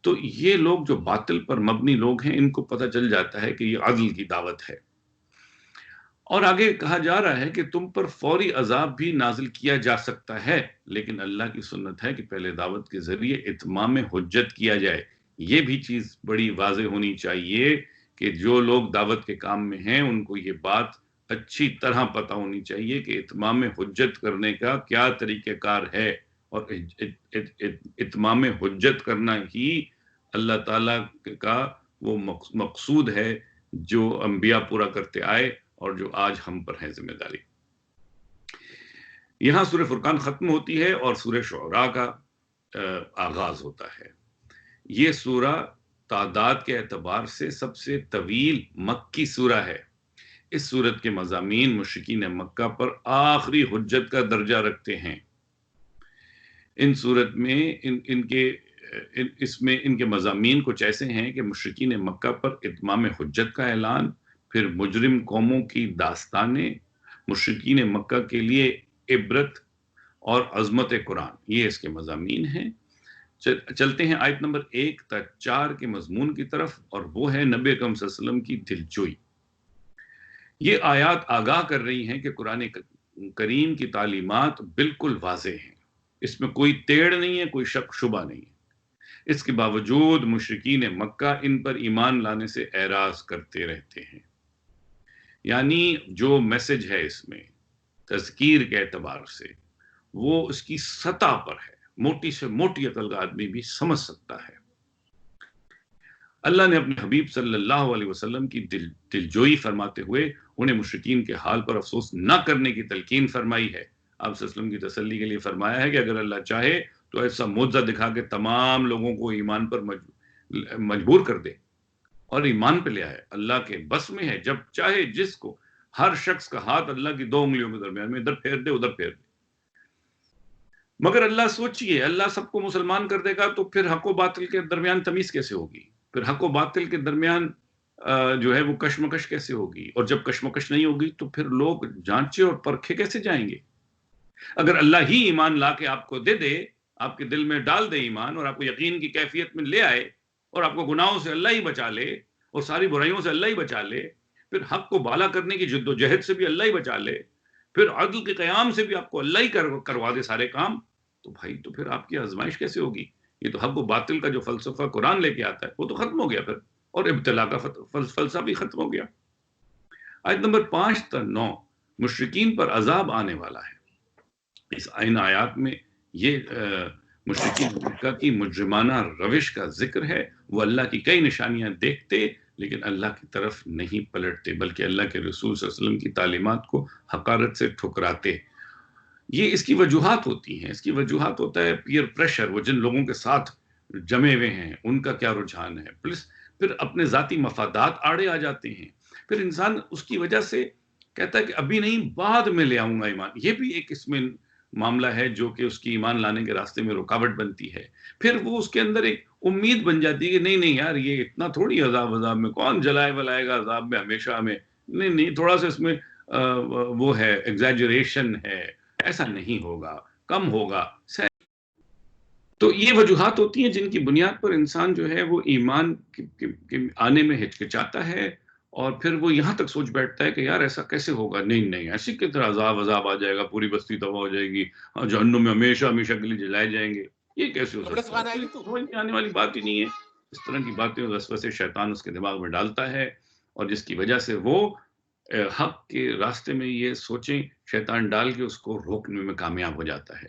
تو یہ لوگ جو باطل پر مبنی لوگ ہیں ان کو پتہ چل جاتا ہے کہ یہ عدل کی دعوت ہے، اور آگے کہا جا رہا ہے کہ تم پر فوری عذاب بھی نازل کیا جا سکتا ہے، لیکن اللہ کی سنت ہے کہ پہلے دعوت کے ذریعے اتمام حجت کیا جائے۔ یہ بھی چیز بڑی واضح ہونی چاہیے کہ جو لوگ دعوت کے کام میں ہیں ان کو یہ بات اچھی طرح پتہ ہونی چاہیے کہ اتمام حجت کرنے کا کیا طریقہ کار ہے، اور اتمام حجت کرنا ہی اللہ تعالیٰ کا وہ مقصود ہے جو انبیاء پورا کرتے آئے اور جو آج ہم پر ہے ذمہ داری۔ یہاں سورہ فرقان ختم ہوتی ہے اور سورہ شعراء کا آغاز ہوتا ہے۔ یہ سورہ تعداد کے اعتبار سے سب سے طویل مکی سورہ ہے۔ اس سورت کے مضامین مشرکین مکہ پر آخری حجت کا درجہ رکھتے ہیں۔ ان سورت میں ان کے مضامین کچھ ایسے ہیں کہ مشرکین مکہ پر اتمام حجت کا اعلان، پھر مجرم قوموں کی داستانیں، مشرکین مکہ کے لیے عبرت اور عظمت قرآن، یہ اس کے مضامین ہیں۔ چلتے ہیں آیت نمبر 1 تا 4 کے مضمون کی طرف، اور وہ ہے نبی اکرم صلی اللہ علیہ وسلم کی دلجوئی۔ یہ آیات آگاہ کر رہی ہیں کہ قرآن کریم کی تعلیمات بالکل واضح ہیں، اس میں کوئی تیڑ نہیں ہے، کوئی شک شبہ نہیں ہے۔ اس کے باوجود مشرکین مکہ ان پر ایمان لانے سے اعراض کرتے رہتے ہیں۔ یعنی جو میسج ہے اس میں تذکیر کے اعتبار سے، وہ اس کی سطح پر ہے، موٹی سے موٹی عقل کا آدمی بھی سمجھ سکتا ہے۔ اللہ نے اپنے حبیب صلی اللہ علیہ وسلم کی دلجوئی فرماتے ہوئے انہیں مشرکین کے حال پر افسوس نہ کرنے کی تلقین فرمائی ہے۔ آپ صلی اللہ علیہ وسلم کی تسلی کے لیے فرمایا ہے کہ اگر اللہ چاہے تو ایسا معجزہ دکھا کے تمام لوگوں کو ایمان پر مجبور کر دے اور ایمان پہ لے آئے۔ اللہ کے بس میں ہے، جب چاہے جس کو، ہر شخص کا ہاتھ اللہ کی 2 انگلیوں کے درمیان میں ادھر پھیر دے ادھر پھیر دے۔ مگر اللہ سوچئے، اللہ سب کو مسلمان کر دے گا تو پھر حق و باطل کے درمیان تمیز کیسے ہوگی؟ پھر حق و باطل کے درمیان جو ہے وہ کشمکش کیسے ہوگی؟ اور جب کشمکش نہیں ہوگی تو پھر لوگ جانچے اور پرکھے کیسے جائیں گے؟ اگر اللہ ہی ایمان لا کے آپ کو دے دے، آپ کے دل میں ڈال دے ایمان، اور آپ کو یقین کی کیفیت میں لے آئے، اور آپ کو گناہوں سے اللہ ہی بچا لے اور ساری برائیوں سے اللہ ہی بچا لے، پھر حق کو بالا کرنے کی جد و جہد سے بھی اللہ ہی بچا لے، پھر عدل کے قیام سے بھی آپ کو اللہ ہی کروا دے سارے کام، تو بھائی تو پھر آپ کی آزمائش کیسے ہوگی؟ یہ تو حق و باطل کا جو فلسفہ قرآن لے کے آتا ہے وہ تو ختم ہو گیا پھر، اور ابتلا کا فلسفہ بھی ختم ہو گیا۔ آیت نمبر 5 تا 9 مشرکین پر عذاب آنے والا ہے۔ ان آیات میں یہ مشرکین مکہ کی مجرمانہ روش کا ذکر ہے۔ وہ اللہ کی کئی نشانیاں دیکھتے لیکن اللہ کی طرف نہیں پلٹتے، بلکہ اللہ کے رسول صلی اللہ علیہ وسلم کی تعلیمات کو حقارت سے ٹھکراتے۔ یہ اس کی وجوہات ہوتی ہیں۔ اس کی وجوہات ہوتا ہے پیئر پریشر، وہ جن لوگوں کے ساتھ جمے ہوئے ہیں ان کا کیا رجحان ہے، پلس پھر اپنے ذاتی مفادات آڑے آ جاتے ہیں، پھر انسان اس کی وجہ سے کہتا ہے کہ ابھی نہیں بعد میں لے آؤں گا ایمان۔ یہ بھی ایک اس میں معاملہ ہے جو کہ اس کی ایمان لانے کے راستے میں رکاوٹ بنتی ہے۔ پھر وہ اس کے اندر ایک امید بن جاتی ہے کہ نہیں یار، یہ اتنا تھوڑی عذاب میں کون جلائے ولائے گا عذاب میں ہمیشہ ہمیں، نہیں تھوڑا سا اس میں وہ ہے ایگزیجریشن ہے، ایسا نہیں ہوگا، کم ہوگا۔ تو یہ وجوہات ہوتی ہیں جن کی بنیاد پر انسان جو ہے وہ ایمان کے آنے میں ہچکچاتا ہے، اور پھر وہ یہاں تک سوچ بیٹھتا ہے کہ یار ایسا کیسے ہوگا، نہیں ایسی کی طرح عذاب آ جائے گا، پوری بستی تباہ ہو جائے گی، جہنم میں ہمیشہ کے لیے جلائے جائیں گے، یہ کیسے ہو سکتا ہے؟ تو سمجھ میں آنے والی بات ہی نہیں ہے۔ اس طرح کی باتیں وسوسے شیطان اس کے دماغ میں ڈالتا ہے، اور جس کی وجہ سے وہ حق کے راستے میں یہ سوچیں شیطان ڈال کے اس کو روکنے میں کامیاب ہو جاتا ہے۔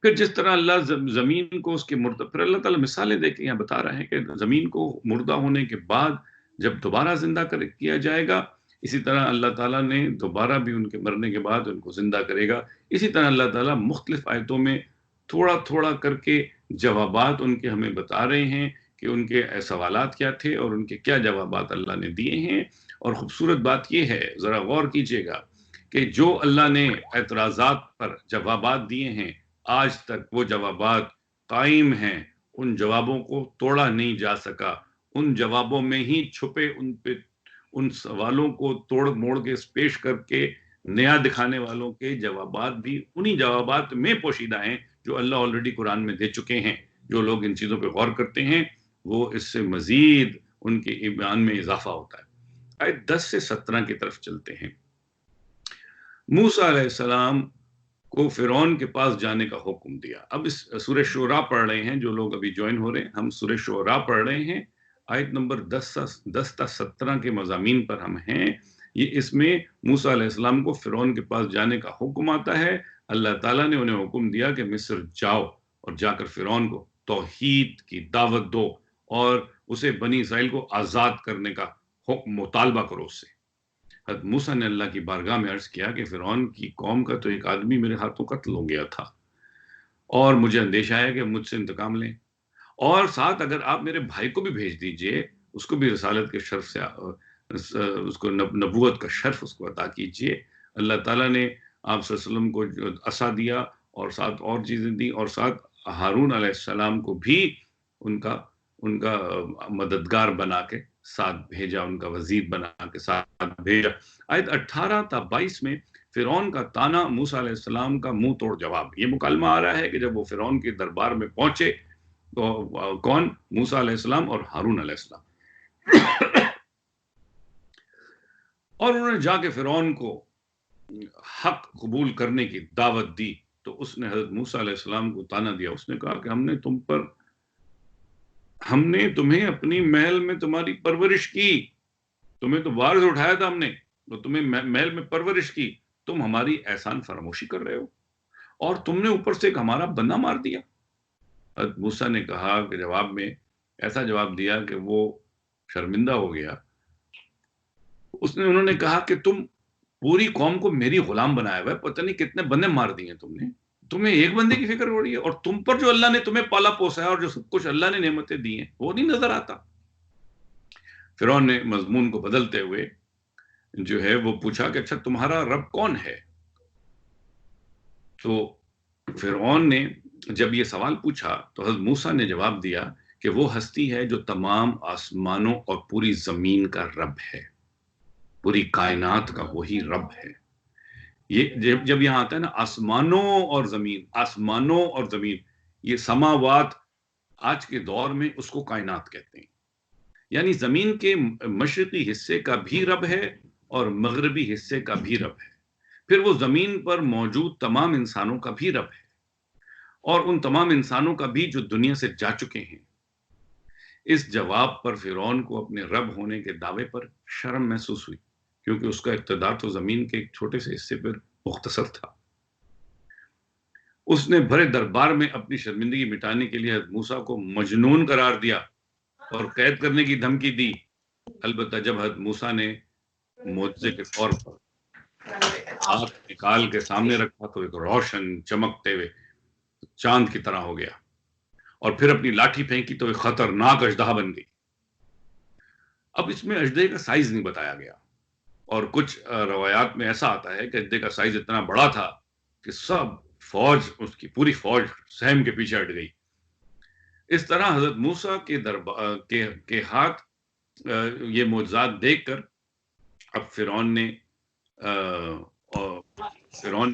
پھر جس طرح اللہ زمین کو اس کے مردہ، پھر اللہ تعالیٰ مثالیں دے کے یہاں بتا رہے ہیں کہ زمین کو مردہ ہونے کے بعد جب دوبارہ زندہ کیا جائے گا، اسی طرح اللہ تعالیٰ نے دوبارہ بھی ان کے مرنے کے بعد ان کو زندہ کرے گا۔ اسی طرح اللہ تعالیٰ مختلف آیتوں میں تھوڑا تھوڑا کر کے جوابات ان کے ہمیں بتا رہے ہیں کہ ان کے سوالات کیا تھے اور ان کے کیا جوابات اللہ نے دیے ہیں۔ اور خوبصورت بات یہ ہے، ذرا غور کیجئے گا کہ جو اللہ نے اعتراضات پر جوابات دیے ہیں آج تک وہ جوابات قائم ہیں، ان جوابوں کو توڑا نہیں جا سکا۔ ان جوابوں میں ہی چھپے ان سوالوں کو توڑ موڑ کے پیش کر کے نیا دکھانے والوں کے جوابات بھی انہی جوابات میں پوشیدہ ہیں جو اللہ آلریڈی قرآن میں دے چکے ہیں۔ جو لوگ ان چیزوں پہ غور کرتے ہیں وہ اس سے مزید ان کے ایمان میں اضافہ ہوتا ہے۔ آیت 10 سے 17 کی طرف چلتے ہیں۔ موسیٰ علیہ السلام کو فرعون کے پاس جانے کا حکم دیا۔ اب اس سورہ شعراء پڑھ رہے ہیں جو لوگ ابھی جوائن ہو رہے ہیں، ہم سورہ شعراء پڑھ رہے ہیں، آیت نمبر 10 تا 17 کے مضامین پر ہم ہیں۔ یہ اس میں موسیٰ علیہ السلام کو فرعون کے پاس جانے کا حکم آتا ہے۔ اللہ تعالیٰ نے انہیں حکم دیا کہ مصر جاؤ اور جا کر فرعون کو توحید کی دعوت دو اور اسے بنی اسرائیل کو آزاد کرنے کا حکم مطالبہ کرو اس سے۔ حضرت موسیٰ نے اللہ کی بارگاہ میں عرض کیا کہ فرعون کی قوم کا تو ایک آدمی میرے ہاتھوں قتل ہو گیا تھا، اور مجھے اندیشہ ہے کہ مجھ سے انتقام لیں، اور ساتھ اگر آپ میرے بھائی کو بھی بھیج دیجئے، اس کو بھی رسالت کے شرف سے اس کو نبوت کا شرف اس کو عطا کیجئے۔ اللہ تعالیٰ نے آپ صلی اللہ علیہ وسلم کو عصا دیا اور ساتھ اور چیزیں دی، اور ساتھ ہارون علیہ السلام کو بھی ان کا مددگار بنا کے ساتھ بھیجا، ان کا وزیر بنا کے ساتھ بھیجا۔ آیت 18 تا 22 میں فرعون کا تانا، موسیٰ علیہ السلام کا منہ توڑ جواب۔ یہ مکالمہ آ رہا ہے کہ جب وہ فرعون کے دربار میں پہنچے تو کون؟ موسیٰ علیہ السلام اور ہارون علیہ السلام، اور انہوں نے جا کے فرعون کو حق قبول کرنے کی دعوت دی، تو اس نے حضرت موسیٰ علیہ السلام کو تانا دیا. اس نے کہا کہ ہم نے تمہیں اپنی محل میں تمہاری پرورش کی، تمہیں تو باہر سے اٹھایا تھا ہم نے، تو تمہیں محل میں پرورش کی، تم ہماری احسان فراموشی کر رہے ہو، اور تم نے اوپر سے ایک ہمارا بندہ مار دیا. حضرت موسیٰ نے کہا کہ جواب میں ایسا جواب دیا کہ وہ شرمندہ ہو گیا. انہوں نے کہا کہ تم پوری قوم کو میری غلام بنایا ہوا ہے، پتہ نہیں کتنے بندے مار دیے تم نے، تمہیں ایک بندے کی فکر ہو رہی ہے، اور تم پر جو اللہ نے تمہیں پالا پوسا ہے اور جو سب کچھ اللہ نے نعمتیں دی ہیں وہ نہیں نظر آتا. فرعون نے مضمون کو بدلتے ہوئے جو ہے وہ پوچھا کہ اچھا تمہارا رب کون ہے؟ تو فرعون نے جب یہ سوال پوچھا تو حضرت موسیٰ نے جواب دیا کہ وہ ہستی ہے جو تمام آسمانوں اور پوری زمین کا رب ہے، پوری کائنات کا وہی رب ہے. یہ جب یہاں آتا ہے نا آسمانوں اور زمین، یہ سماوات آج کے دور میں اس کو کائنات کہتے ہیں، یعنی زمین کے مشرقی حصے کا بھی رب ہے اور مغربی حصے کا بھی رب ہے، پھر وہ زمین پر موجود تمام انسانوں کا بھی رب ہے، اور ان تمام انسانوں کا بھی جو دنیا سے جا چکے ہیں. اس جواب پر فرعون کو اپنے رب ہونے کے دعوے پر شرم محسوس ہوئی، کیونکہ اس کا اقتدار تو زمین کے ایک چھوٹے سے حصے پر مختصر تھا. اس نے بھرے دربار میں اپنی شرمندگی مٹانے کے لیے حضرت موسیٰ کو مجنون قرار دیا اور قید کرنے کی دھمکی دی. البتہ جب حضرت موسیٰ نے معجزے کے طور پر ہاتھ نکال کے سامنے رکھا تو ایک روشن چمکتے ہوئے چاند کی طرح ہو گیا، اور پھر اپنی لاٹھی پھینکی تو ایک خطرناک اژدہا بن گئی. اب اس میں اژدہے کا سائز نہیں بتایا گیا، اور کچھ روایات میں ایسا آتا ہے کہ اژدہے کا سائز اتنا بڑا تھا کہ اس کی پوری فوج سہم کے پیچھے ہٹ گئی. اس طرح حضرت موسیٰ کے ہاتھ یہ معجزات دیکھ کر اب فرعون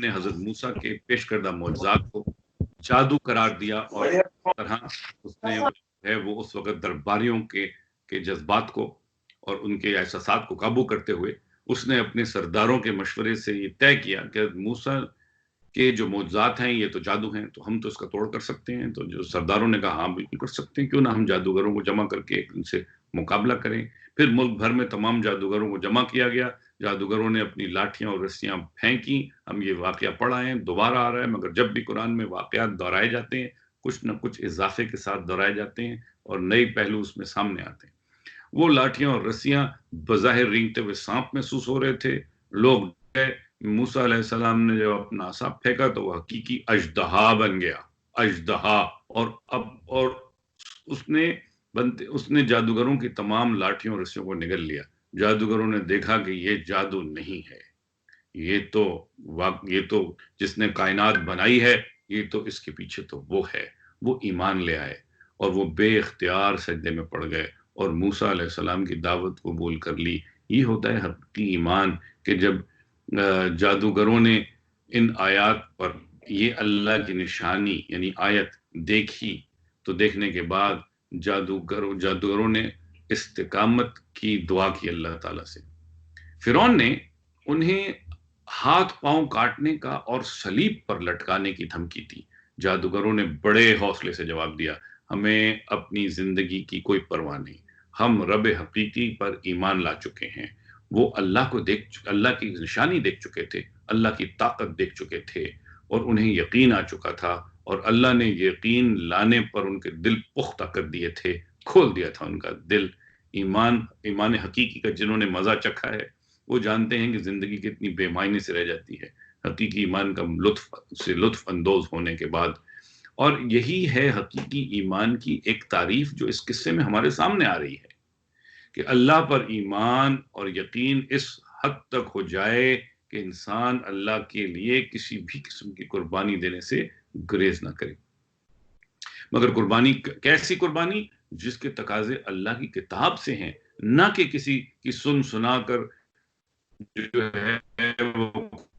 نے حضرت موسیٰ کے پیش کردہ معجزات کو جادو قرار دیا، اور اس طرح اس نے وہ اس وقت درباریوں کے جذبات کو اور ان کے احساسات کو قابو کرتے ہوئے اس نے اپنے سرداروں کے مشورے سے یہ طے کیا کہ حضرت موسیٰ کے جو معجزات ہیں یہ تو جادو ہیں، تو ہم تو اس کا توڑ کر سکتے ہیں. تو جو سرداروں نے کہا ہاں بالکل کر سکتے ہیں، کیوں نہ ہم جادوگروں کو جمع کر کے ان سے مقابلہ کریں. پھر ملک بھر میں تمام جادوگروں کو جمع کیا گیا، جادوگروں نے اپنی لاٹھیاں اور رسیاں پھینکی. ہم یہ واقعہ پڑھا ہے، دوبارہ آ رہا ہے، مگر جب بھی قرآن میں واقعات دہرائے جاتے ہیں کچھ نہ کچھ اضافے کے ساتھ دہرائے جاتے ہیں اور نئے پہلو اس میں سامنے آتے ہیں. وہ لاٹھیاں اور رسیاں بظاہر رینگتے ہوئے سانپ محسوس ہو رہے تھے. لوگ موسیٰ علیہ السلام نے جب اپنا عصا پھینکا تو وہ حقیقی اژدہا بن گیا، اژدہا. اور اس نے جادوگروں کی تمام لاٹھیوں اور رسیوں کو نگل لیا. جادوگروں نے دیکھا کہ یہ جادو نہیں ہے، یہ تو جس نے کائنات بنائی ہے، یہ تو اس کے پیچھے تو وہ ہے. وہ ایمان لے آئے اور وہ بے اختیار سجدے میں پڑ گئے اور موسیٰ علیہ السلام کی دعوت قبول کر لی. یہ ہوتا ہے حقیقی ایمان، کہ جب جادوگروں نے ان آیات پر یہ اللہ کی نشانی یعنی آیت دیکھی تو دیکھنے کے بعد جادوگروں نے استقامت کی دعا کی اللہ تعالیٰ سے. فرعون نے انہیں ہاتھ پاؤں کاٹنے کا اور صلیب پر لٹکانے کی دھمکی دی. جادوگروں نے بڑے حوصلے سے جواب دیا، ہمیں اپنی زندگی کی کوئی پرواہ نہیں، ہم رب حقیقی پر ایمان لا چکے ہیں. وہ اللہ کی نشانی دیکھ چکے تھے، اللہ کی طاقت دیکھ چکے تھے، اور انہیں یقین آ چکا تھا، اور اللہ نے یقین لانے پر ان کے دل پختہ کر دیے تھے، کھول دیا تھا ان کا دل. ایمان حقیقی کا جنہوں نے مزہ چکھا ہے وہ جانتے ہیں کہ زندگی کتنی بے معنی سے رہ جاتی ہے حقیقی ایمان کا لطف اندوز ہونے کے بعد. اور یہی ہے حقیقی ایمان کی ایک تعریف جو اس قصے میں ہمارے سامنے آ رہی ہے، کہ اللہ پر ایمان اور یقین اس حد تک ہو جائے کہ انسان اللہ کے لیے کسی بھی قسم کی قربانی دینے سے گریز نہ کرے. مگر قربانی کیسی قربانی؟ جس کے تقاضے اللہ کی کتاب سے ہیں، نہ کہ کسی کی سنا کر جو ہے وہ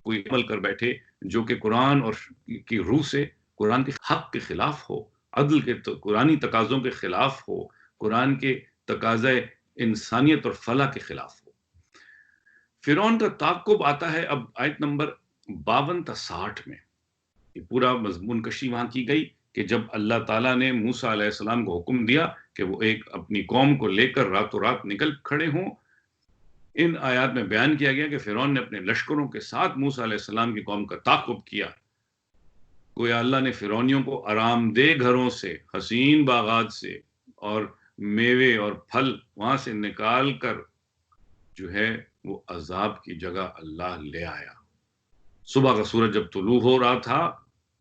کوئی عمل کر بیٹھے جو کہ قرآن اور کی روح سے قرآن کے حق کے خلاف ہو، عدل کے قرآنی تقاضوں کے خلاف ہو، قرآن کے تقاضے انسانیت اور فلاح کے خلاف ہو. فرعون کا تعاقب آتا ہے اب آیت نمبر 52 تا 60 میں. یہ پورا مضمون کشی وہاں کی گئی کہ جب اللہ تعالیٰ نے موسیٰ علیہ السلام کو حکم دیا کہ وہ ایک اپنی قوم کو لے کر راتوں رات نکل کھڑے ہوں. ان آیات میں بیان کیا گیا کہ فرعون نے اپنے لشکروں کے ساتھ موسیٰ علیہ السلام کی قوم کا تعاقب کیا. گویا اللہ نے فرعونیوں کو آرام دہ گھروں سے، حسین باغات سے اور میوے اور پھل وہاں سے نکال کر جو ہے وہ عذاب کی جگہ اللہ لے آیا. صبح کا سورج جب طلوع ہو رہا تھا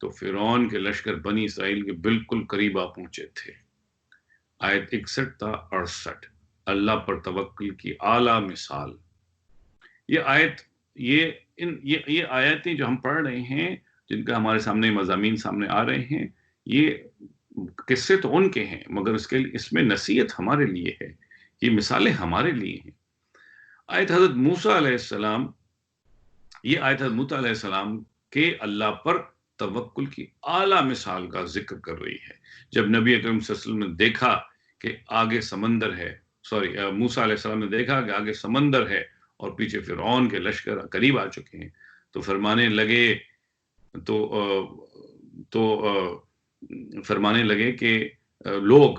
تو فرعون کے لشکر بنی اسرائیل کے بالکل قریب آ پہنچے تھے. آیت 61 تا 68 اللہ پر توکل کی اعلیٰ مثال. یہ آیت یہ آیتیں جو ہم پڑھ رہے ہیں، جن کا ہمارے سامنے مضامین سامنے آ رہے ہیں، یہ قصے تو ان کے ہیں، مگر اس میں نصیحت ہمارے لیے ہے، یہ مثالیں ہمارے لیے ہیں. آیت حضرت موسیٰ علیہ السلام، یہ آیت حضرت موسیٰ علیہ السلام کے اللہ پر توکل کی اعلیٰ مثال کا ذکر کر رہی ہے. جب نبی اکرم صلی اللہ علیہ وسلم نے دیکھا کہ آگے سمندر ہے، موسیٰ علیہ السلام نے دیکھا کہ آگے سمندر ہے اور پیچھے فرعون کے لشکر قریب آ چکے ہیں، تو فرمانے لگے کہ لوگ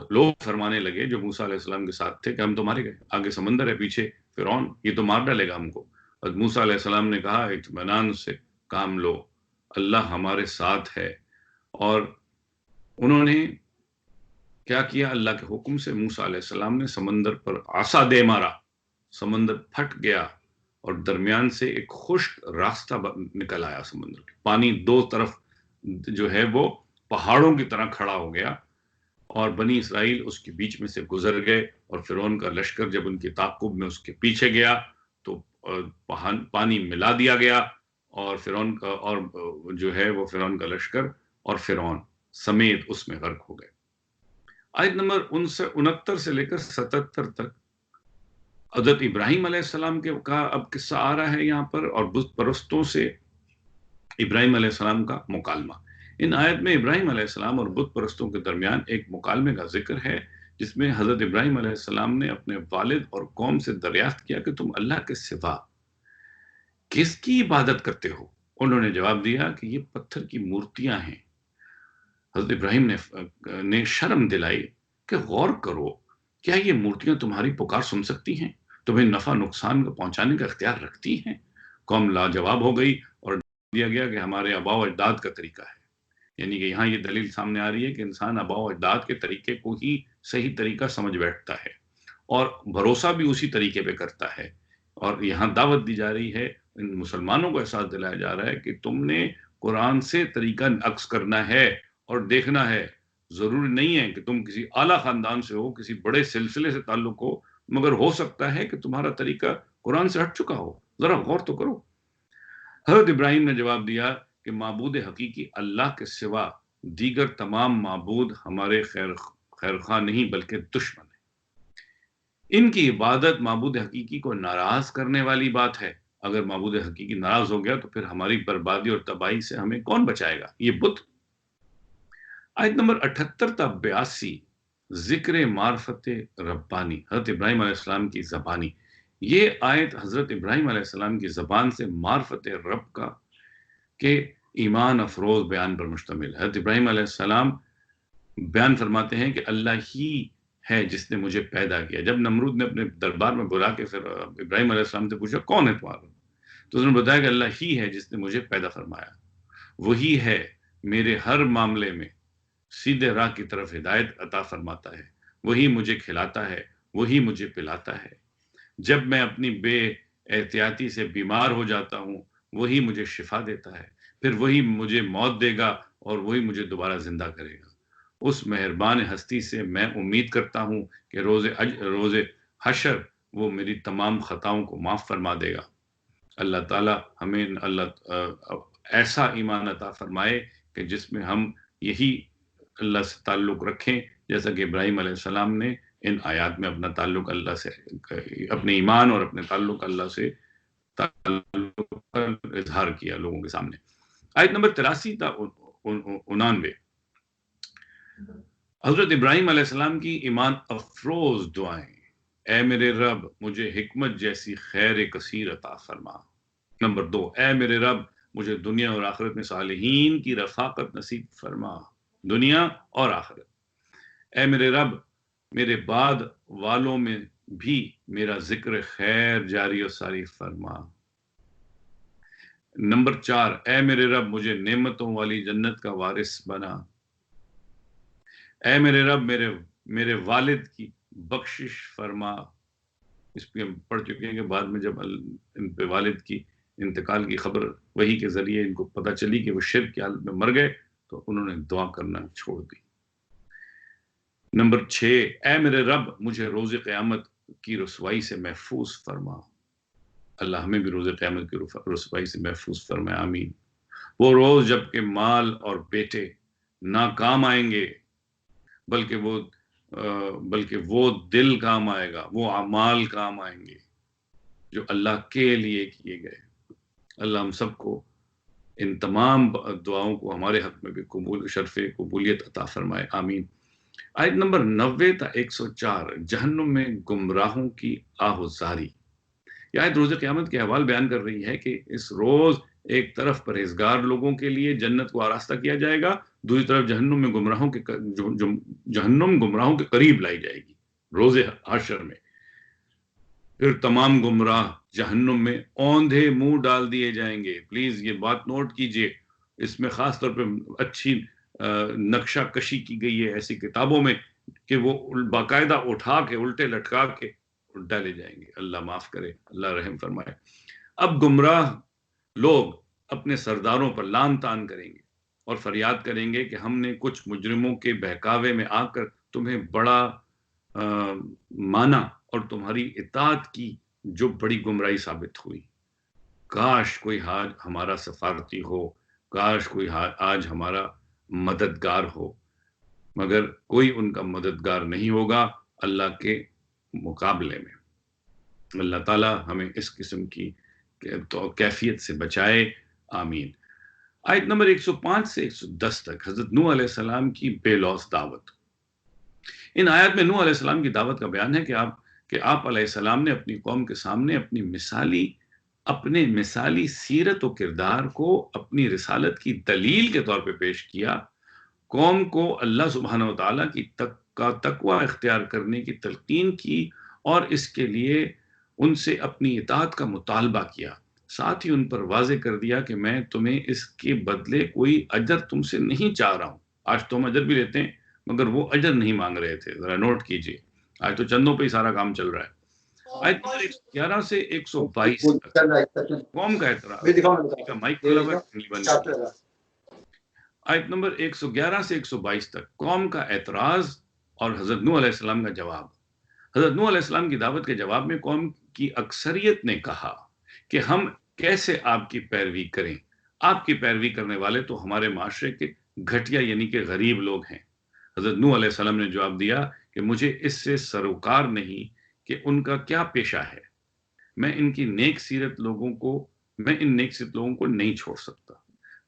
فرمانے لگے جو موسیٰ علیہ السلام کے ساتھ تھے کہ ہم تو مارے گئے، آگے سمندر ہے، پیچھے فرعون، یہ تو مار ڈالے گا ہم کو. اور موسیٰ علیہ السلام نے کہا اطمینان سے کام لو، اللہ ہمارے ساتھ ہے. اور انہوں نے کیا کیا؟ اللہ کے حکم سے موسیٰ علیہ السلام نے سمندر پر عصا دے مارا، سمندر پھٹ گیا اور درمیان سے ایک خشک راستہ نکل آیا. سمندر کے پانی دو طرف جو ہے وہ پہاڑوں کی طرح کھڑا ہو گیا اور بنی اسرائیل اس کے بیچ میں سے گزر گئے. اور فرعون کا لشکر جب ان کی تعاقب میں اس کے پیچھے گیا تو پانی ملا دیا گیا اور فرعون کا اور جو ہے وہ فرعون کا لشکر اور فرعون سمیت اس میں غرق ہو گئے. آیت نمبر 69 سے لے کر 77 تک حضرت ابراہیم علیہ السلام کا اب قصہ آ رہا ہے یہاں پر، اور بت پرستوں سے ابراہیم علیہ السلام کا مکالمہ. ان آیت میں ابراہیم علیہ السلام اور بت پرستوں کے درمیان ایک مکالمے کا ذکر ہے، جس میں حضرت ابراہیم علیہ السلام نے اپنے والد اور قوم سے دریافت کیا کہ تم اللہ کے سوا کس کی عبادت کرتے ہو؟ انہوں نے جواب دیا کہ یہ پتھر کی مورتیاں ہیں. حضرت ابراہیم نے شرم دلائی کہ غور کرو، کیا یہ مورتیاں تمہاری پکار سن سکتی ہیں؟ تمہیں نفع نقصان پہنچانے کا اختیار رکھتی ہیں؟ قوم لاجواب ہو گئی اور دیا گیا کہ ہمارے آباء و اجداد کا طریقہ ہے. یعنی کہ یہاں یہ دلیل سامنے آ رہی ہے کہ انسان آباء و اجداد کے طریقے کو ہی صحیح طریقہ سمجھ بیٹھتا ہے اور بھروسہ بھی اسی طریقے پہ کرتا ہے. اور یہاں دعوت دی جا رہی ہے، ان مسلمانوں کو احساس دلایا جا رہا ہے کہ تم نے قرآن سے طریقہ عکس کرنا ہے اور دیکھنا ہے. ضروری نہیں ہے کہ تم کسی اعلیٰ خاندان سے ہو، کسی بڑے سلسلے سے تعلق ہو، مگر ہو سکتا ہے کہ تمہارا طریقہ قرآن سے ہٹ چکا ہو. ذرا غور تو کرو. حضرت ابراہیم نے جواب دیا کہ معبود حقیقی اللہ کے سوا دیگر تمام معبود ہمارے خیرخواہ نہیں بلکہ دشمن ہیں. ان کی عبادت معبود حقیقی کو ناراض کرنے والی بات ہے. اگر معبود حقیقی ناراض ہو گیا تو پھر ہماری بربادی اور تباہی سے ہمیں کون بچائے گا؟ یہ بت. آیت نمبر 78 تا 82 ذکر معرفت ربانی، حضرت ابراہیم علیہ السلام کی زبانی. یہ آیت حضرت ابراہیم علیہ السلام کی زبان سے معرفت رب کا کہ ایمان افروز بیان پر مشتمل ہے. حضرت ابراہیم علیہ السلام بیان فرماتے ہیں کہ اللہ ہی ہے جس نے مجھے پیدا کیا. جب نمرود نے اپنے دربار میں بلا کے پھر ابراہیم علیہ السلام سے پوچھا کون ہے تمہارا، تو انہوں نے بتایا کہ اللہ ہی ہے جس نے مجھے پیدا فرمایا، وہی ہے میرے ہر معاملے میں سیدھے راہ کی طرف ہدایت عطا فرماتا ہے، وہی مجھے کھلاتا ہے، وہی مجھے پلاتا ہے. جب میں اپنی بے احتیاطی سے بیمار ہو جاتا ہوں وہی مجھے شفا دیتا ہے، پھر وہی مجھے موت دے گا اور وہی مجھے دوبارہ زندہ کرے گا. اس مہربان ہستی سے میں امید کرتا ہوں کہ روز حشر وہ میری تمام خطاؤں کو معاف فرما دے گا. اللہ تعالی ہمیں ایسا ایمان عطا فرمائے کہ جس میں ہم یہی اللہ سے تعلق رکھیں، جیسا کہ ابراہیم علیہ السلام نے ان آیات میں اپنا تعلق اللہ سے، اپنے ایمان اور اپنے تعلق اللہ سے تعلق کا اظہار کیا لوگوں کے سامنے. آیت نمبر 83 تا 99 حضرت ابراہیم علیہ السلام کی ایمان افروز دعائیں. اے میرے رب مجھے حکمت جیسی خیر کثیر عطا فرما۔ نمبر 2، اے میرے رب مجھے دنیا اور آخرت میں صالحین کی رفاقت نصیب فرما، دنیا اور آخرت۔ اے میرے رب میرے بعد والوں میں بھی میرا ذکر خیر جاری و ساری فرما۔ نمبر 4، اے میرے رب مجھے نعمتوں والی جنت کا وارث بنا۔ اے میرے رب میرے والد کی بخشش فرما۔ اس پہ ہم پڑھ چکے ہیں کہ بعد میں جب ان پہ والد کی انتقال کی خبر وحی کے ذریعے ان کو پتہ چلی کہ وہ شرک کی حالت میں مر گئے تو انہوں نے دعا کرنا چھوڑ دی۔ نمبر 6، اے میرے رب مجھے روز قیامت کی رسوائی سے محفوظ فرما۔ اللہ ہمیں بھی روز قیامت کی رسوائی سے محفوظ فرمائے، آمین۔ وہ روز جب کہ مال اور بیٹے ناکام آئیں گے، بلکہ وہ دل کام آئے گا، وہ اعمال کام آئیں گے جو اللہ کے لیے کیے گئے۔ اللہ ہم سب کو ان تمام دعاؤں کو ہمارے حق میں بھی شرف قبولیت عطا فرمائے، آمین۔ آیت نمبر 90 تا 104، جہنم میں گمراہوں کی آہوزاری۔ یہ آیت روز قیامت کے احوال بیان کر رہی ہے کہ اس روز ایک طرف پرہیزگار لوگوں کے لیے جنت کو آراستہ کیا جائے گا، دوسری طرف جہنم گمراہوں کے قریب لائی جائے گی روز حشر میں۔ پھر تمام گمراہ جہنم میں اوندھے منہ ڈال دیے جائیں گے۔ پلیز یہ بات نوٹ کیجئے، اس میں خاص طور پہ اچھی نقشہ کشی کی گئی ہے ایسی کتابوں میں کہ وہ باقاعدہ اٹھا کے الٹے لٹکا کے ڈالے جائیں گے۔ اللہ معاف کرے، اللہ رحم فرمائے۔ اب گمراہ لوگ اپنے سرداروں پر لان تان کریں گے اور فریاد کریں گے کہ ہم نے کچھ مجرموں کے بہکاوے میں آ کر تمہیں بڑا مانا اور تمہاری اطاعت کی جو بڑی گمراہی ثابت ہوئی۔ کاش کوئی آج ہمارا سفارتی ہو، کاش کوئی آج ہمارا مددگار ہو، مگر کوئی ان کا مددگار نہیں ہوگا اللہ کے مقابلے میں۔ اللہ تعالی ہمیں اس قسم کی کیفیت سے بچائے، آمین۔ آیت نمبر 105 سے 110 تک حضرت نوح علیہ السلام کی بے لوث دعوت۔ ان آیات میں نوح علیہ السلام کی دعوت کا بیان ہے کہ آپ علیہ السلام نے اپنی قوم کے سامنے اپنے مثالی سیرت و کردار کو اپنی رسالت کی دلیل کے طور پہ پیش کیا، قوم کو اللہ سبحانہ وتعالیٰ کی تقوی اختیار کرنے کی تلقین کی اور اس کے لیے ان سے اپنی اطاعت کا مطالبہ کیا۔ ساتھ ہی ان پر واضح کر دیا کہ میں تمہیں اس کے بدلے کوئی اجر تم سے نہیں چاہ رہا ہوں۔ آج تو ہم اجر بھی لیتے ہیں مگر وہ اجر نہیں مانگ رہے تھے، ذرا نوٹ کیجئے، آج تو چندوں پہ ہی سارا کام چل رہا ہے۔ آیت نمبر 111 سے 122 تک قوم کا اعتراض۔ مائک کھلا ہوا ہے۔ آیت نمبر 111 سے 122 تک قوم کا اعتراض اور حضرت نوح علیہ السلام کا جواب۔ حضرت نوح علیہ السلام کی دعوت کے جواب میں قوم کی اکثریت نے کہا کہ ہم کیسے آپ کی پیروی کریں، آپ کی پیروی کرنے والے تو ہمارے معاشرے کے گھٹیا یعنی کہ غریب لوگ ہیں۔ حضرت نوح علیہ السلام نے جواب دیا کہ مجھے اس سے سروکار نہیں کہ ان کا کیا پیشہ ہے، میں ان نیک سیرت لوگوں کو نہیں چھوڑ سکتا۔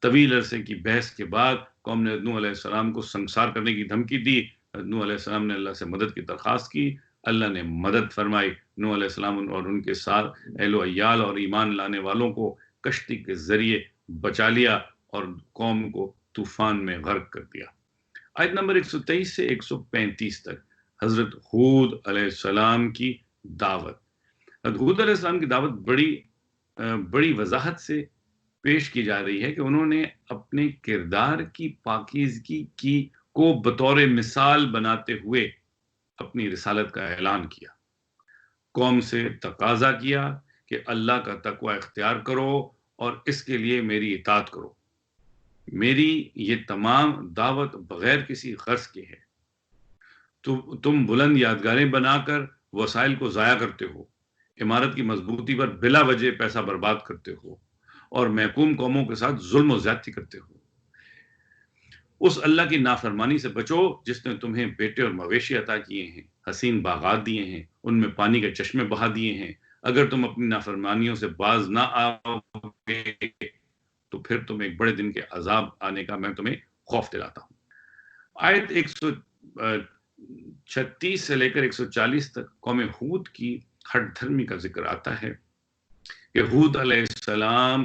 طویل عرصے کی بحث کے بعد قوم نے نوح علیہ السلام کو سنگسار کرنے کی دھمکی دی۔ نوح علیہ السلام نے اللہ سے مدد کی درخواست کی، اللہ نے مدد فرمائی۔ نوح علیہ السلام اور ان کے ساتھ اہل و عیال اور ایمان لانے والوں کو کشتی کے ذریعے بچا لیا اور قوم کو طوفان میں غرق کر دیا۔ آیت نمبر 123 سے 135 تک حضرت ہود علیہ السلام کی دعوت۔ حضرت ہود علیہ السلام کی دعوت بڑی وضاحت سے پیش کی جا رہی ہے کہ انہوں نے اپنے کردار کی پاکیزگی کو بطور مثال بناتے ہوئے اپنی رسالت کا اعلان کیا، قوم سے تقاضا کیا کہ اللہ کا تقوی اختیار کرو اور اس کے لیے میری اطاعت کرو۔ میری یہ تمام دعوت بغیر کسی غرض کے ہے۔ تم بلند یادگاریں بنا کر وسائل کو ضائع کرتے ہو، عمارت کی مضبوطی پر بلا وجہ پیسہ برباد کرتے ہو اور محکوم قوموں کے ساتھ ظلم و زیادتی کرتے ہو۔ اس اللہ کی نافرمانی سے بچو جس نے تمہیں بیٹے اور مویشی عطا کیے ہیں، حسین باغات دیے ہیں، ان میں پانی کے چشمے بہا دیے ہیں۔ اگر تم اپنی نافرمانیوں سے باز نہ آؤ گے تو پھر تم ایک بڑے دن کے عذاب آنے کا میں تمہیں خوف دلاتا ہوں۔ آیت 36 سے لے کر 140 تک قوم ہود کی ہٹ دھرمی کا ذکر آتا ہے کہ ہود علیہ السلام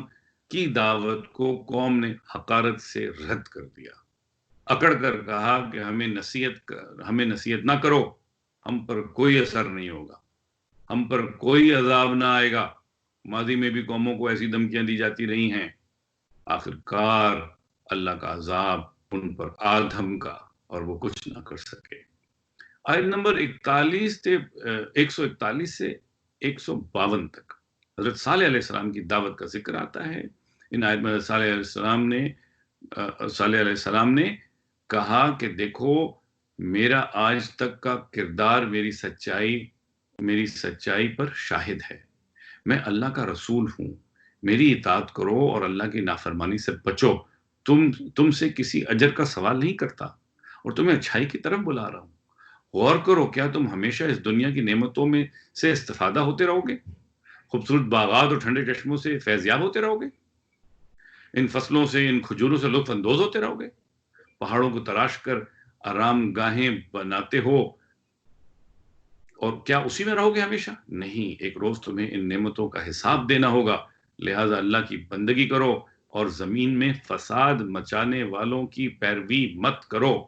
کی دعوت کو قوم نے حقارت سے رد کر دیا، اکڑ کر کہا کہ ہمیں نصیحت نہ کرو، ہم پر کوئی اثر نہیں ہوگا، ہم پر کوئی عذاب نہ آئے گا۔ ماضی میں بھی قوموں کو ایسی دھمکیاں دی جاتی رہی ہیں، آخرکار اللہ کا عذاب ان پر آ دھمکا اور وہ کچھ نہ کر سکے۔ آیت نمبر 141 سے 152 تک حضرت صالح علیہ السلام کی دعوت کا ذکر آتا ہے۔ ان آیت میں حضرت صالح علیہ السلام نے کہا کہ دیکھو میرا آج تک کا کردار میری سچائی پر شاہد ہے، میں اللہ کا رسول ہوں، میری اطاعت کرو اور اللہ کی نافرمانی سے بچو۔ تم سے کسی اجر کا سوال نہیں کرتا اور تمہیں اچھائی کی طرف بلا رہا ہوں۔ غور کرو، کیا تم ہمیشہ اس دنیا کی نعمتوں میں سے استفادہ ہوتے رہو گے؟ خوبصورت باغات اور ٹھنڈے چشموں سے فیضیاب ہوتے رہو گے؟ ان فصلوں سے، ان کھجوروں سے لطف اندوز ہوتے رہو گے؟ پہاڑوں کو تراش کر آرام گاہیں بناتے ہو اور کیا اسی میں رہو گے ہمیشہ؟ نہیں، ایک روز تمہیں ان نعمتوں کا حساب دینا ہوگا، لہٰذا اللہ کی بندگی کرو اور زمین میں فساد مچانے والوں کی پیروی مت کرو۔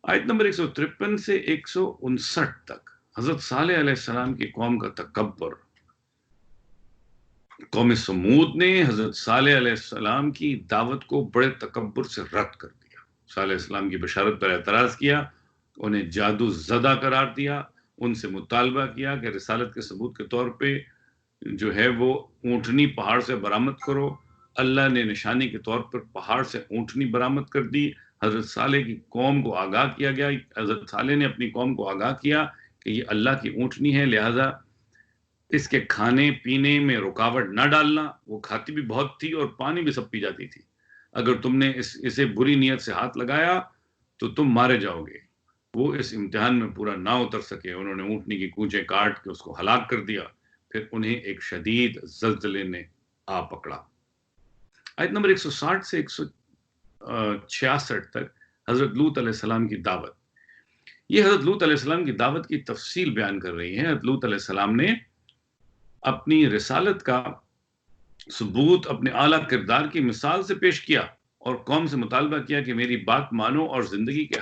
آیت نمبر 153 سے 159 تک حضرت صالح علیہ السلام کی قوم کا تکبر۔ قوم سمود نے حضرت صالح علیہ السلام کی دعوت کو بڑے تکبر سے رد کر دیا، صالح علیہ السلام کی بشارت پر اعتراض کیا، انہیں جادو زدہ قرار دیا، ان سے مطالبہ کیا کہ رسالت کے ثبوت کے طور پہ جو ہے وہ اونٹنی پہاڑ سے برآمد کرو۔ اللہ نے نشانی کے طور پر پہاڑ سے اونٹنی برآمد کر دی۔ حضرت صالح کی قوم کو آگاہ کیا گیا، حضرت صالح نے اپنی قوم کو آگاہ کیا کہ یہ اللہ کی اونٹنی ہے، لہٰذا اس کے کھانے پینے میں رکاوٹ نہ ڈالنا۔ وہ کھاتی بھی بہت تھی اور پانی بھی سب پی جاتی تھی، اگر تم نے اسے بری نیت سے ہاتھ لگایا تو تم مارے جاؤ گے۔ وہ اس امتحان میں پورا نہ اتر سکے، انہوں نے اونٹنی کی کونچیں کاٹ کے اس کو ہلاک کر دیا، پھر انہیں ایک شدید زلزلے نے آ پکڑا۔ آیت نمبر 160 سے 166 تک حضرت لوط علیہ السلام کی دعوت۔ یہ حضرت لوط علیہ السلام کی دعوت کی تفصیل بیان کر رہی ہے۔ حضرت لوط علیہ السلام نے اپنی رسالت کا ثبوت اپنے اعلیٰ کردار کی مثال سے پیش کیا اور قوم سے مطالبہ کیا کہ میری بات مانو اور زندگی کے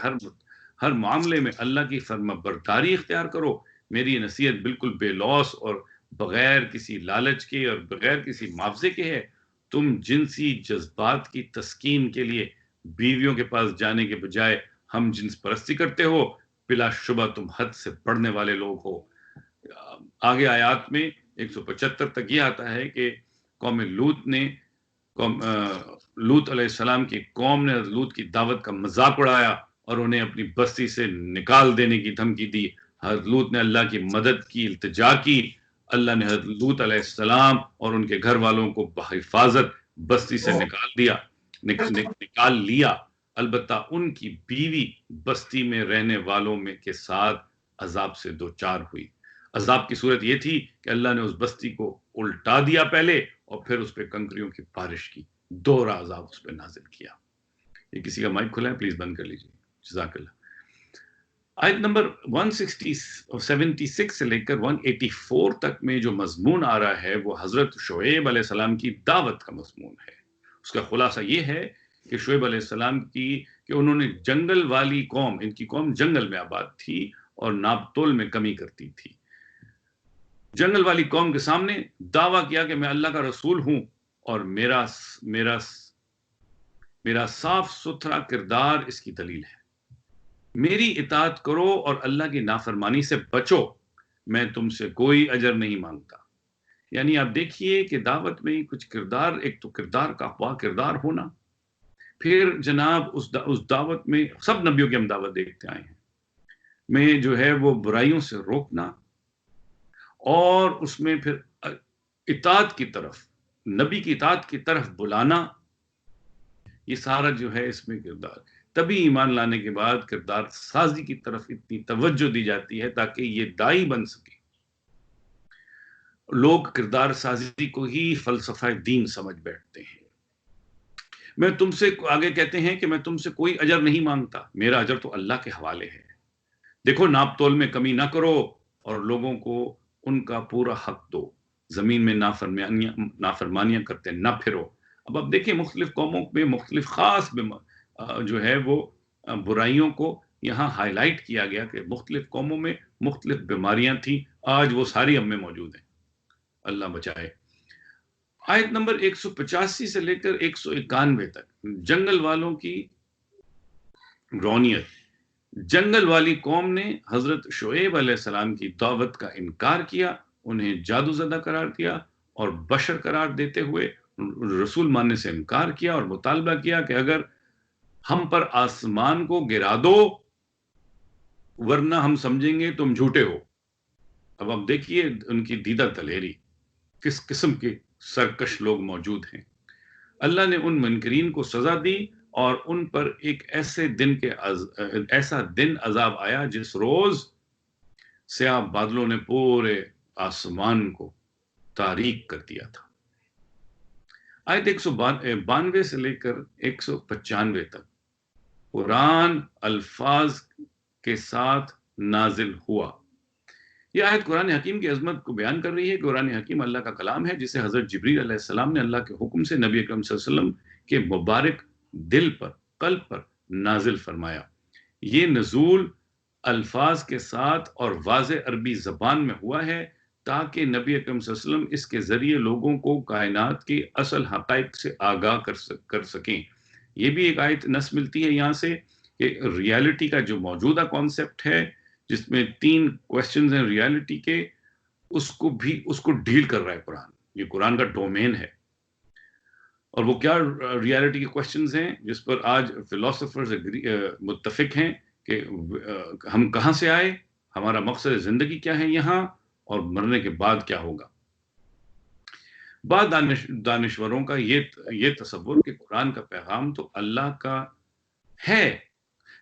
ہر معاملے میں اللہ کی فرما برداری اختیار کرو۔ میری یہ نصیحت بالکل بے لوث اور بغیر کسی لالچ کے اور بغیر کسی معاوضے کے ہے۔ تم جنسی جذبات کی تسکین کے لیے بیویوں کے پاس جانے کے بجائے ہم جنس پرستی کرتے ہو، بلا شبہ تم حد سے بڑھنے والے لوگ ہو۔ آگے آیات میں 175 تک یہ آتا ہے کہ قوم لوط علیہ السلام کی قوم نے لوط کی دعوت کا مذاق اڑایا اور انہیں اپنی بستی سے نکال دینے کی دھمکی دی۔ حضرت لوط نے اللہ کی مدد کی، التجا کی، اللہ نے حضرت لوط علیہ السلام اور ان کے گھر والوں کو بحفاظت بستی سے نکال لیا، البتہ ان کی بیوی بستی میں رہنے والوں میں کے ساتھ عذاب سے دوچار ہوئی۔ عذاب کی صورت یہ تھی کہ اللہ نے اس بستی کو الٹا دیا پہلے اور پھر اس پہ کنکریوں کی بارش کی، دوہرا عذاب اس پہ نازل کیا۔ یہ کسی کا مائک کھلا ہے، پلیز بند کر لیجیے، جزاک اللہ۔ آیت نمبر 176 سے لے کر 184 تک میں جو مضمون آ رہا ہے وہ حضرت شعیب علیہ السلام کی دعوت کا مضمون ہے۔ اس کا خلاصہ یہ ہے کہ شعیب علیہ السلام کہ انہوں نے جنگل والی قوم، ان کی قوم جنگل میں آباد تھی اور ناپ تول میں کمی کرتی تھی، جنگل والی قوم کے سامنے دعویٰ کیا کہ میں اللہ کا رسول ہوں اور میرا صاف ستھرا کردار اس کی دلیل ہے۔ میری اطاعت کرو اور اللہ کی نافرمانی سے بچو، میں تم سے کوئی اجر نہیں مانگتا۔ یعنی آپ دیکھیے کہ دعوت میں کچھ کردار، ایک تو کردار کا با کردار ہونا، پھر جناب اس دعوت میں سب نبیوں کی ہم دعوت دیکھتے آئے ہیں میں جو ہے وہ برائیوں سے روکنا، اور اس میں پھر اطاعت کی طرف، نبی کی اطاعت کی طرف بلانا، یہ سارا جو ہے اس میں کردار۔ تبھی ایمان لانے کے بعد کردار سازی کی طرف اتنی توجہ دی جاتی ہے تاکہ یہ دائی بن سکے۔ لوگ کردار سازی کو ہی فلسفہ دین سمجھ بیٹھتے ہیں۔ میں تم سے آگے کہتے ہیں کہ میں تم سے کوئی اجر نہیں مانگتا، میرا اجر تو اللہ کے حوالے ہے۔ دیکھو ناپ تول میں کمی نہ کرو اور لوگوں کو ان کا پورا حق دو، زمین میں نافرمانیاں کرتے نہ پھرو۔ اب آپ دیکھیں مختلف قوموں میں مختلف خاص جو ہے وہ برائیوں کو یہاں ہائی لائٹ کیا گیا کہ مختلف قوموں میں مختلف بیماریاں تھیں، آج وہ ساری ہم میں موجود ہیں، اللہ بچائے۔ آیت نمبر 185 سے لے کر 191 تک جنگل والوں کی رونیت۔ جنگل والی قوم نے حضرت شعیب علیہ السلام کی دعوت کا انکار کیا، انہیں جادو زدہ قرار دیا اور بشر قرار دیتے ہوئے رسول ماننے سے انکار کیا اور مطالبہ کیا کہ اگر ہم پر آسمان کو گرا دو ورنہ ہم سمجھیں گے تم جھوٹے ہو۔ اب آپ دیکھیے ان کی دیدہ دلیری، کس قسم کے سرکش لوگ موجود ہیں۔ اللہ نے ان منکرین کو سزا دی اور ان پر ایک ایسا دن عذاب آیا جس روز سیاہ بادلوں نے پورے آسمان کو تاریک کر دیا تھا۔ آیت 192 سے لے کر 195 تک قرآن الفاظ کے ساتھ نازل ہوا۔ یہ آیت قرآن حکیم کی عظمت کو بیان کر رہی ہے۔ قرآن حکیم اللہ کا کلام ہے جسے حضرت جبریل علیہ السلام نے اللہ کے حکم سے نبی اکرم صلی اللہ علیہ وسلم کے مبارک دل پر، قلب پر نازل فرمایا۔ یہ نزول الفاظ کے ساتھ اور واضح عربی زبان میں ہوا ہے تاکہ نبی اکرم صلی اللہ علیہ وسلم اس کے ذریعے لوگوں کو کائنات کی اصل حقائق سے آگاہ کر سکیں۔ یہ بھی ایک آیت نص ملتی ہے یہاں سے کہ ریالٹی کا جو موجودہ کانسیپٹ ہے جس میں 3 کوسچنز ہیں ریالٹی کے، اس کو ڈیل کر رہا ہے قرآن۔ یہ قرآن کا ڈومین ہے۔ اور وہ کیا ریالٹی کے کوسچنز ہیں جس پر آج فلاسفرز متفق ہیں کہ ہم کہاں سے آئے، ہمارا مقصد زندگی کیا ہے یہاں، اور مرنے کے بعد کیا ہوگا۔ بعض دانشوروں کا یہ تصور کہ قرآن کا پیغام تو اللہ کا ہے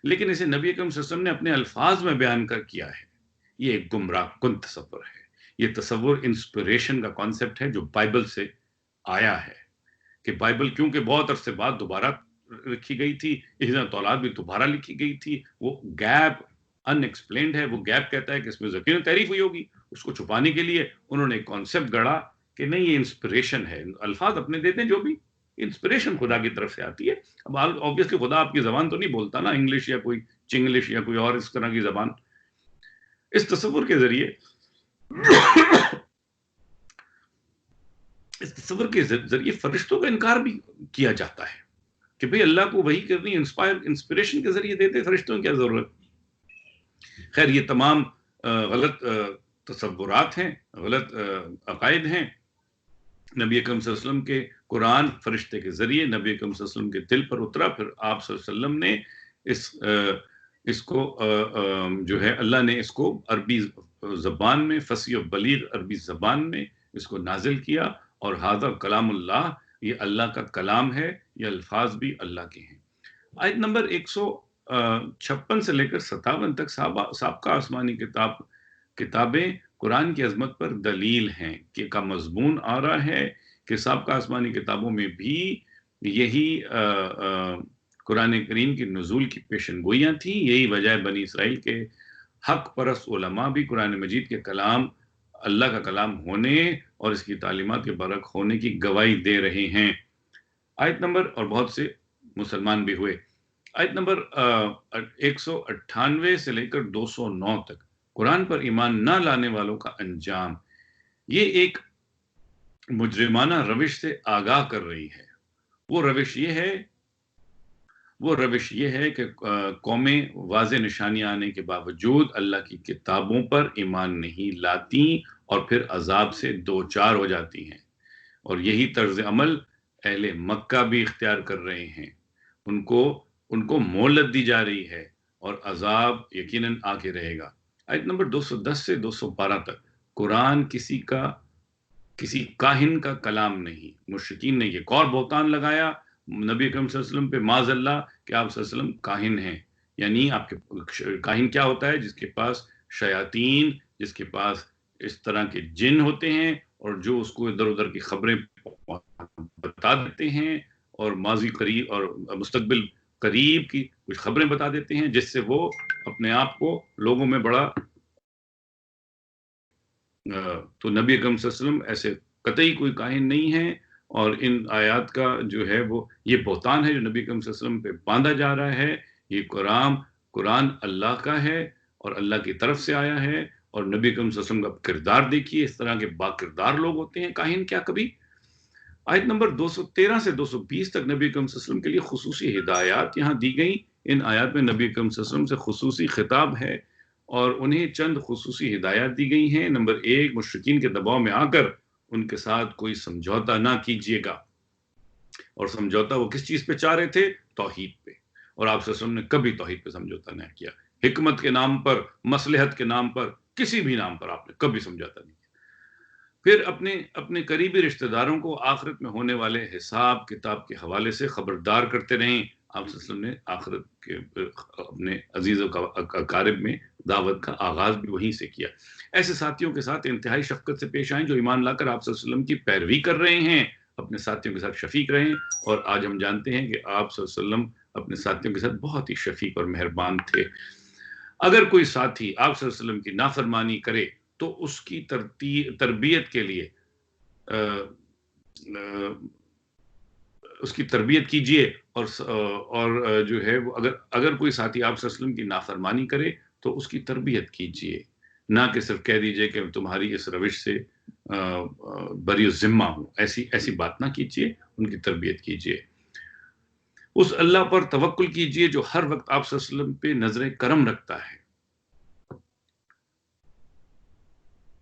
لیکن اسے نبی اکرم صلی اللہ علیہ وسلم نے اپنے الفاظ میں بیان کر کیا ہے، یہ ایک گمراہ کن تصور ہے۔ یہ تصور انسپریشن کا کانسیپٹ ہے جو بائبل سے آیا ہے کہ بائبل کیونکہ بہت عرصے بعد دوبارہ لکھی گئی تھی، اذن تولاد بھی دوبارہ لکھی گئی تھی، وہ گیپ ان ایکسپلینڈ ہے۔ وہ گیپ کہتا ہے کہ اس میں یقیناً تعریف ہوئی ہوگی، اس کو چھپانے کے لیے انہوں نے ایک کانسیپٹ گڑھا کہ نہیں یہ انسپریشن ہے، الفاظ اپنے دیتے ہیں جو بھی انسپریشن خدا کی طرف سے آتی ہے۔ اب آبویسلی خدا آپ کی زبان تو نہیں بولتا نا، انگلش یا کوئی چنگلش یا کوئی اور اس طرح کی زبان۔ اس تصور کے ذریعے فرشتوں کا انکار بھی کیا جاتا ہے کہ بھئی اللہ کو وحی کرنی انسپریشن کے ذریعے دیتے، فرشتوں کی کیا ضرورت۔ خیر یہ تمام غلط تصورات ہیں، غلط عقائد ہیں۔ نبی اکرم صلی اللہ علیہ وسلم کے قرآن فرشتے کے ذریعے نبی اکرم صلی اللہ علیہ وسلم کے دل پر اترا، پھر آپ صلی اللہ علیہ وسلم نے اس کو جو ہے اللہ نے اس کو عربی زبان میں، فصیح و بلیغ عربی زبان میں اس کو نازل کیا، اور ھذا کلام اللہ، یہ اللہ کا کلام ہے، یہ الفاظ بھی اللہ کے ہیں۔ آیت نمبر 156 سے لے کر 57 تک سابقہ آسمانی کتابیں قرآن کی عظمت پر دلیل ہیں کہ کا مضمون آ رہا ہے کہ سابقہ آسمانی کتابوں میں بھی یہی قرآن کریم کی نزول کی پیشن گوئیاں تھیں۔ یہی وجہ ہے بنی اسرائیل کے حق پرست علماء بھی قرآن مجید کے کلام اللہ کا کلام ہونے اور اس کی تعلیمات کے برحق ہونے کی گواہی دے رہے ہیں۔ آیت نمبر، اور بہت سے مسلمان بھی ہوئے۔ آیت نمبر 198 سے لے کر 209 تک قرآن پر ایمان نہ لانے والوں کا انجام۔ یہ ایک مجرمانہ روش سے آگاہ کر رہی ہے۔ وہ روش یہ ہے کہ قومیں واضح نشانیاں آنے کے باوجود اللہ کی کتابوں پر ایمان نہیں لاتی اور پھر عذاب سے دوچار ہو جاتی ہیں، اور یہی طرز عمل اہل مکہ بھی اختیار کر رہے ہیں۔ ان کو مہلت دی جا رہی ہے اور عذاب یقیناً آ کے رہے گا۔ آیت نمبر 210 سے 212 تک قرآن کسی کاہن کا کلام نہیں۔ مشرکین نے یہ اور بہتان لگایا نبی اکرم صلی اللہ علیہ وسلم پہ، معاذ اللہ، کہ آپ صلی اللہ علیہ وسلم کاہن ہیں۔ یعنی آپ کے کاہن کیا ہوتا ہے؟ جس کے پاس شیاطین، جس کے پاس اس طرح کے جن ہوتے ہیں اور جو اس کو ادھر ادھر کی خبریں بتا دیتے ہیں اور ماضی قریب اور مستقبل قریب کی کچھ خبریں بتا دیتے ہیں، جس سے وہ اپنے آپ کو لوگوں میں بڑا تو نبی اکرم صلی اللہ علیہ وسلم ایسے قطعی کوئی کاہن نہیں ہے، اور ان آیات کا جو ہے وہ یہ بہتان ہے جو نبی اکرم صلی اللہ علیہ وسلم پہ باندھا جا رہا ہے۔ یہ قرآن اللہ کا ہے اور اللہ کی طرف سے آیا ہے، اور نبی اکرم صلی اللہ علیہ وسلم کا کردار دیکھیے، اس طرح کے با کردار لوگ ہوتے ہیں کاہن کیا کبھی۔ آیت نمبر 213 سے 220 تک نبی اکرم صلی اللہ علیہ وسلم کے لیے خصوصی ہدایات یہاں دی گئیں۔ ان آیات میں نبی اکرم صلی اللہ علیہ وسلم سے خصوصی خطاب ہے اور انہیں چند خصوصی ہدایات دی گئی ہیں۔ نمبر 1، مشرکین کے دباؤ میں آ کر ان کے ساتھ کوئی سمجھوتا نہ کیجیے گا، اور سمجھوتا وہ کس چیز پہ چاہ رہے تھے؟ توحید پہ، اور آپ صلی اللہ علیہ وسلم نے کبھی توحید پہ سمجھوتا نہ کیا۔ حکمت کے نام پر، مصلحت کے نام پر، کسی بھی نام پر آپ نے کبھی سمجھوتا نہیں کیا۔ پھر اپنے قریبی رشتہ داروں کو آخرت میں ہونے والے حساب کتاب کے حوالے سے خبردار کرتے رہیں۔ آپ صلی اللہ علیہ وسلم نے آخرت کے اپنے عزیز و اقارب میں دعوت کا آغاز بھی وہیں سے کیا۔ ایسے ساتھیوں کے ساتھ انتہائی شفقت سے پیش آئیں جو ایمان لا کر آپ صلی اللہ علیہ وسلم کی پیروی کر رہے ہیں۔ اپنے ساتھیوں کے ساتھ شفیق رہیں، اور آج ہم جانتے ہیں کہ آپ صلی اللہ علیہ وسلم اپنے ساتھیوں کے ساتھ بہت ہی شفیق اور مہربان تھے۔ اگر کوئی ساتھی آپ صلی اللہ علیہ وسلم کی نافرمانی کرے تو اس کی تربیت کے لیے اس کی تربیت کیجیے، اور جو ہے وہ اگر کوئی ساتھی آپ صلی اللہ علیہ وسلم کی نافرمانی کرے تو اس کی تربیت کیجیے، نہ کہ صرف کہہ دیجیے کہ تمہاری اس روش سے بری الذمہ ہوں۔ ایسی بات نہ کیجیے، ان کی تربیت کیجیے۔ اس اللہ پر توکل کیجیے جو ہر وقت آپ صلی اللہ علیہ وسلم پہ نظر کرم رکھتا ہے۔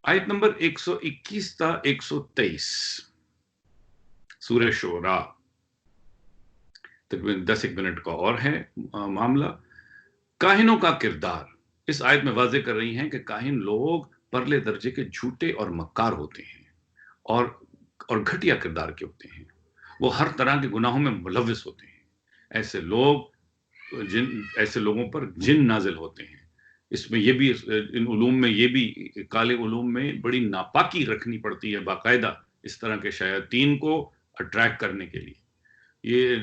آیت نمبر 121 تا 123 سورہ شعراء، تقریباً 10 منٹ کا اور ہے معاملہ۔ کاہنوں کا کردار اس آیت میں واضح کر رہی ہیں کہ کاہن لوگ پرلے درجے کے جھوٹے اور مکار ہوتے ہیں، اور گھٹیا کردار کے ہوتے ہیں۔ وہ ہر طرح کے گناہوں میں ملوث ہوتے ہیں۔ ایسے لوگوں پر جن نازل ہوتے ہیں۔ اس میں یہ بھی، ان علوم میں یہ بھی، کالے علوم میں بڑی ناپاکی رکھنی پڑتی ہے باقاعدہ اس طرح کے شیاطین کو اٹریکٹ کرنے کے لیے۔ یہ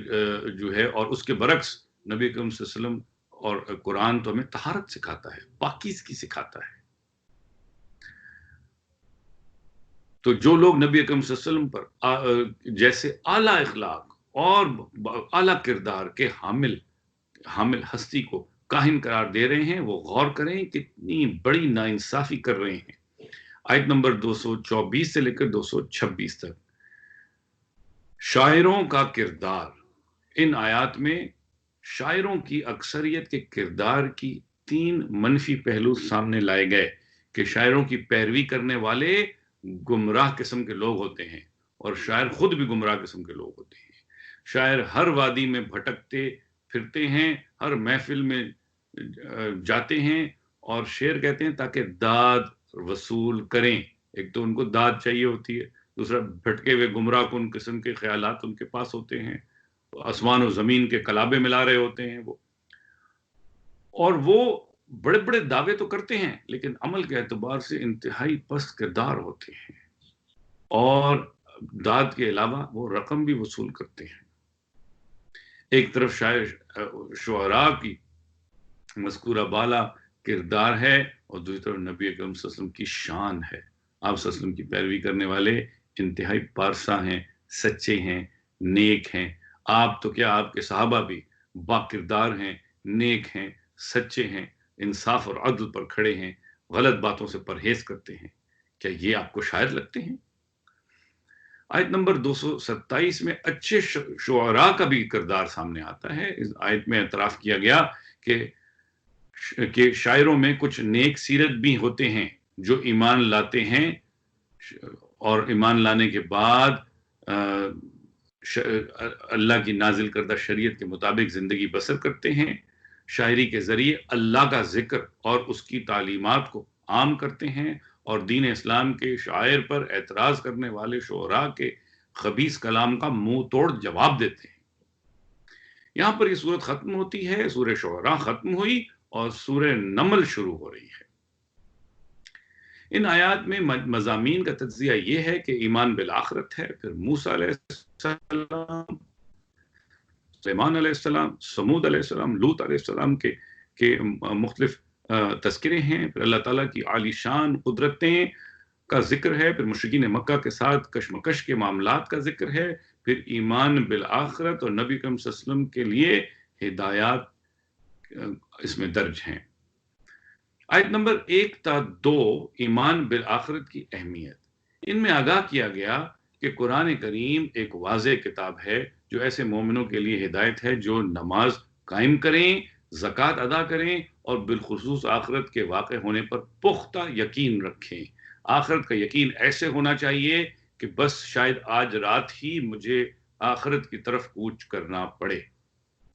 جو ہے، اور اس کے برعکس نبی اکرم صلی اللہ علیہ وسلم اور قرآن تو ہمیں طہارت سکھاتا ہے، پاکیزگی سکھاتا ہے۔ تو جو لوگ نبی اکرم صلی اللہ علیہ وسلم پر جیسے اعلیٰ اخلاق اور اعلیٰ کردار کے حامل ہستی کو کاہن قرار دے رہے ہیں، وہ غور کریں کتنی بڑی ناانصافی کر رہے ہیں۔ آیت نمبر 224 سے لے کر 226 تک شاعروں کا کردار۔ ان آیات میں شاعروں کی اکثریت کے کردار کی 3 منفی پہلو سامنے لائے گئے کہ شاعروں کی پیروی کرنے والے گمراہ قسم کے لوگ ہوتے ہیں، اور شاعر خود بھی گمراہ قسم کے لوگ ہوتے ہیں۔ شاعر ہر وادی میں بھٹکتے پھرتے ہیں، ہر محفل میں جاتے ہیں اور شعر کہتے ہیں تاکہ داد وصول کریں۔ ایک تو ان کو داد چاہیے ہوتی ہے، دوسرا بھٹکے ہوئے گمراہ کن قسم کے خیالات ان کے پاس ہوتے ہیں، آسمان و زمین کے کلابے ملا رہے ہوتے ہیں وہ، اور وہ بڑے بڑے دعوے تو کرتے ہیں لیکن عمل کے اعتبار سے انتہائی پست کردار ہوتے ہیں، اور داد کے علاوہ وہ رقم بھی وصول کرتے ہیں۔ ایک طرف شعراء کی مذکورہ بالا کردار ہے، اور دوسری طرف نبی اکرم صلی اللہ علیہ وسلم کی شان ہے۔ آپ صلی اللہ علیہ وسلم کی پیروی کرنے والے انتہائی پارسا ہیں، سچے ہیں، نیک ہیں۔ آپ تو کیا، آپ کے صحابہ بھی با کردار ہیں، نیک ہیں، سچے ہیں، انصاف اور عدل پر کھڑے ہیں، غلط باتوں سے پرہیز کرتے ہیں۔ کیا یہ آپ کو شاعر لگتے ہیں؟ آیت نمبر 227 میں اچھے شعراء کا بھی کردار سامنے آتا ہے۔ اس آیت میں اعتراف کیا گیا کہ شاعروں میں کچھ نیک سیرت بھی ہوتے ہیں جو ایمان لاتے ہیں، اور ایمان لانے کے بعد اللہ کی نازل کردہ شریعت کے مطابق زندگی بسر کرتے ہیں، شاعری کے ذریعے اللہ کا ذکر اور اس کی تعلیمات کو عام کرتے ہیں، اور دین اسلام کے شاعر پر اعتراض کرنے والے شعراء کے خبیث کلام کا منہ توڑ جواب دیتے ہیں۔ یہاں پر یہ سورت ختم ہوتی ہے، سورہ شعراء ختم ہوئی اور سورہ نمل شروع ہو رہی ہے۔ ان آیات میں مضامین کا تجزیہ یہ ہے کہ ایمان بالآخرت ہے، پھر موسیٰ علیہ السلام سلیمان علیہ السلام، سمود علیہ السلام، لوط علیہ السلام کے مختلف تذکرے ہیں، پھر اللہ تعالیٰ کی عالی شان قدرتیں کا ذکر ہے، پھر مشرکین مکہ کے ساتھ کشمکش کے معاملات کا ذکر ہے، پھر ایمان بالآخرت اور نبی کریم صلی اللہ علیہ وسلم کے لیے ہدایات اس میں درج ہیں۔ آیت نمبر 1 تا 2 ایمان بالآخرت کی اہمیت، ان میں آگاہ کیا گیا کہ قرآن کریم ایک واضح کتاب ہے جو ایسے مومنوں کے لیے ہدایت ہے جو نماز قائم کریں، زکوٰۃ ادا کریں اور بالخصوص آخرت کے واقع ہونے پر پختہ یقین رکھیں۔ آخرت کا یقین ایسے ہونا چاہیے کہ بس شاید آج رات ہی مجھے آخرت کی طرف کوچ کرنا پڑے،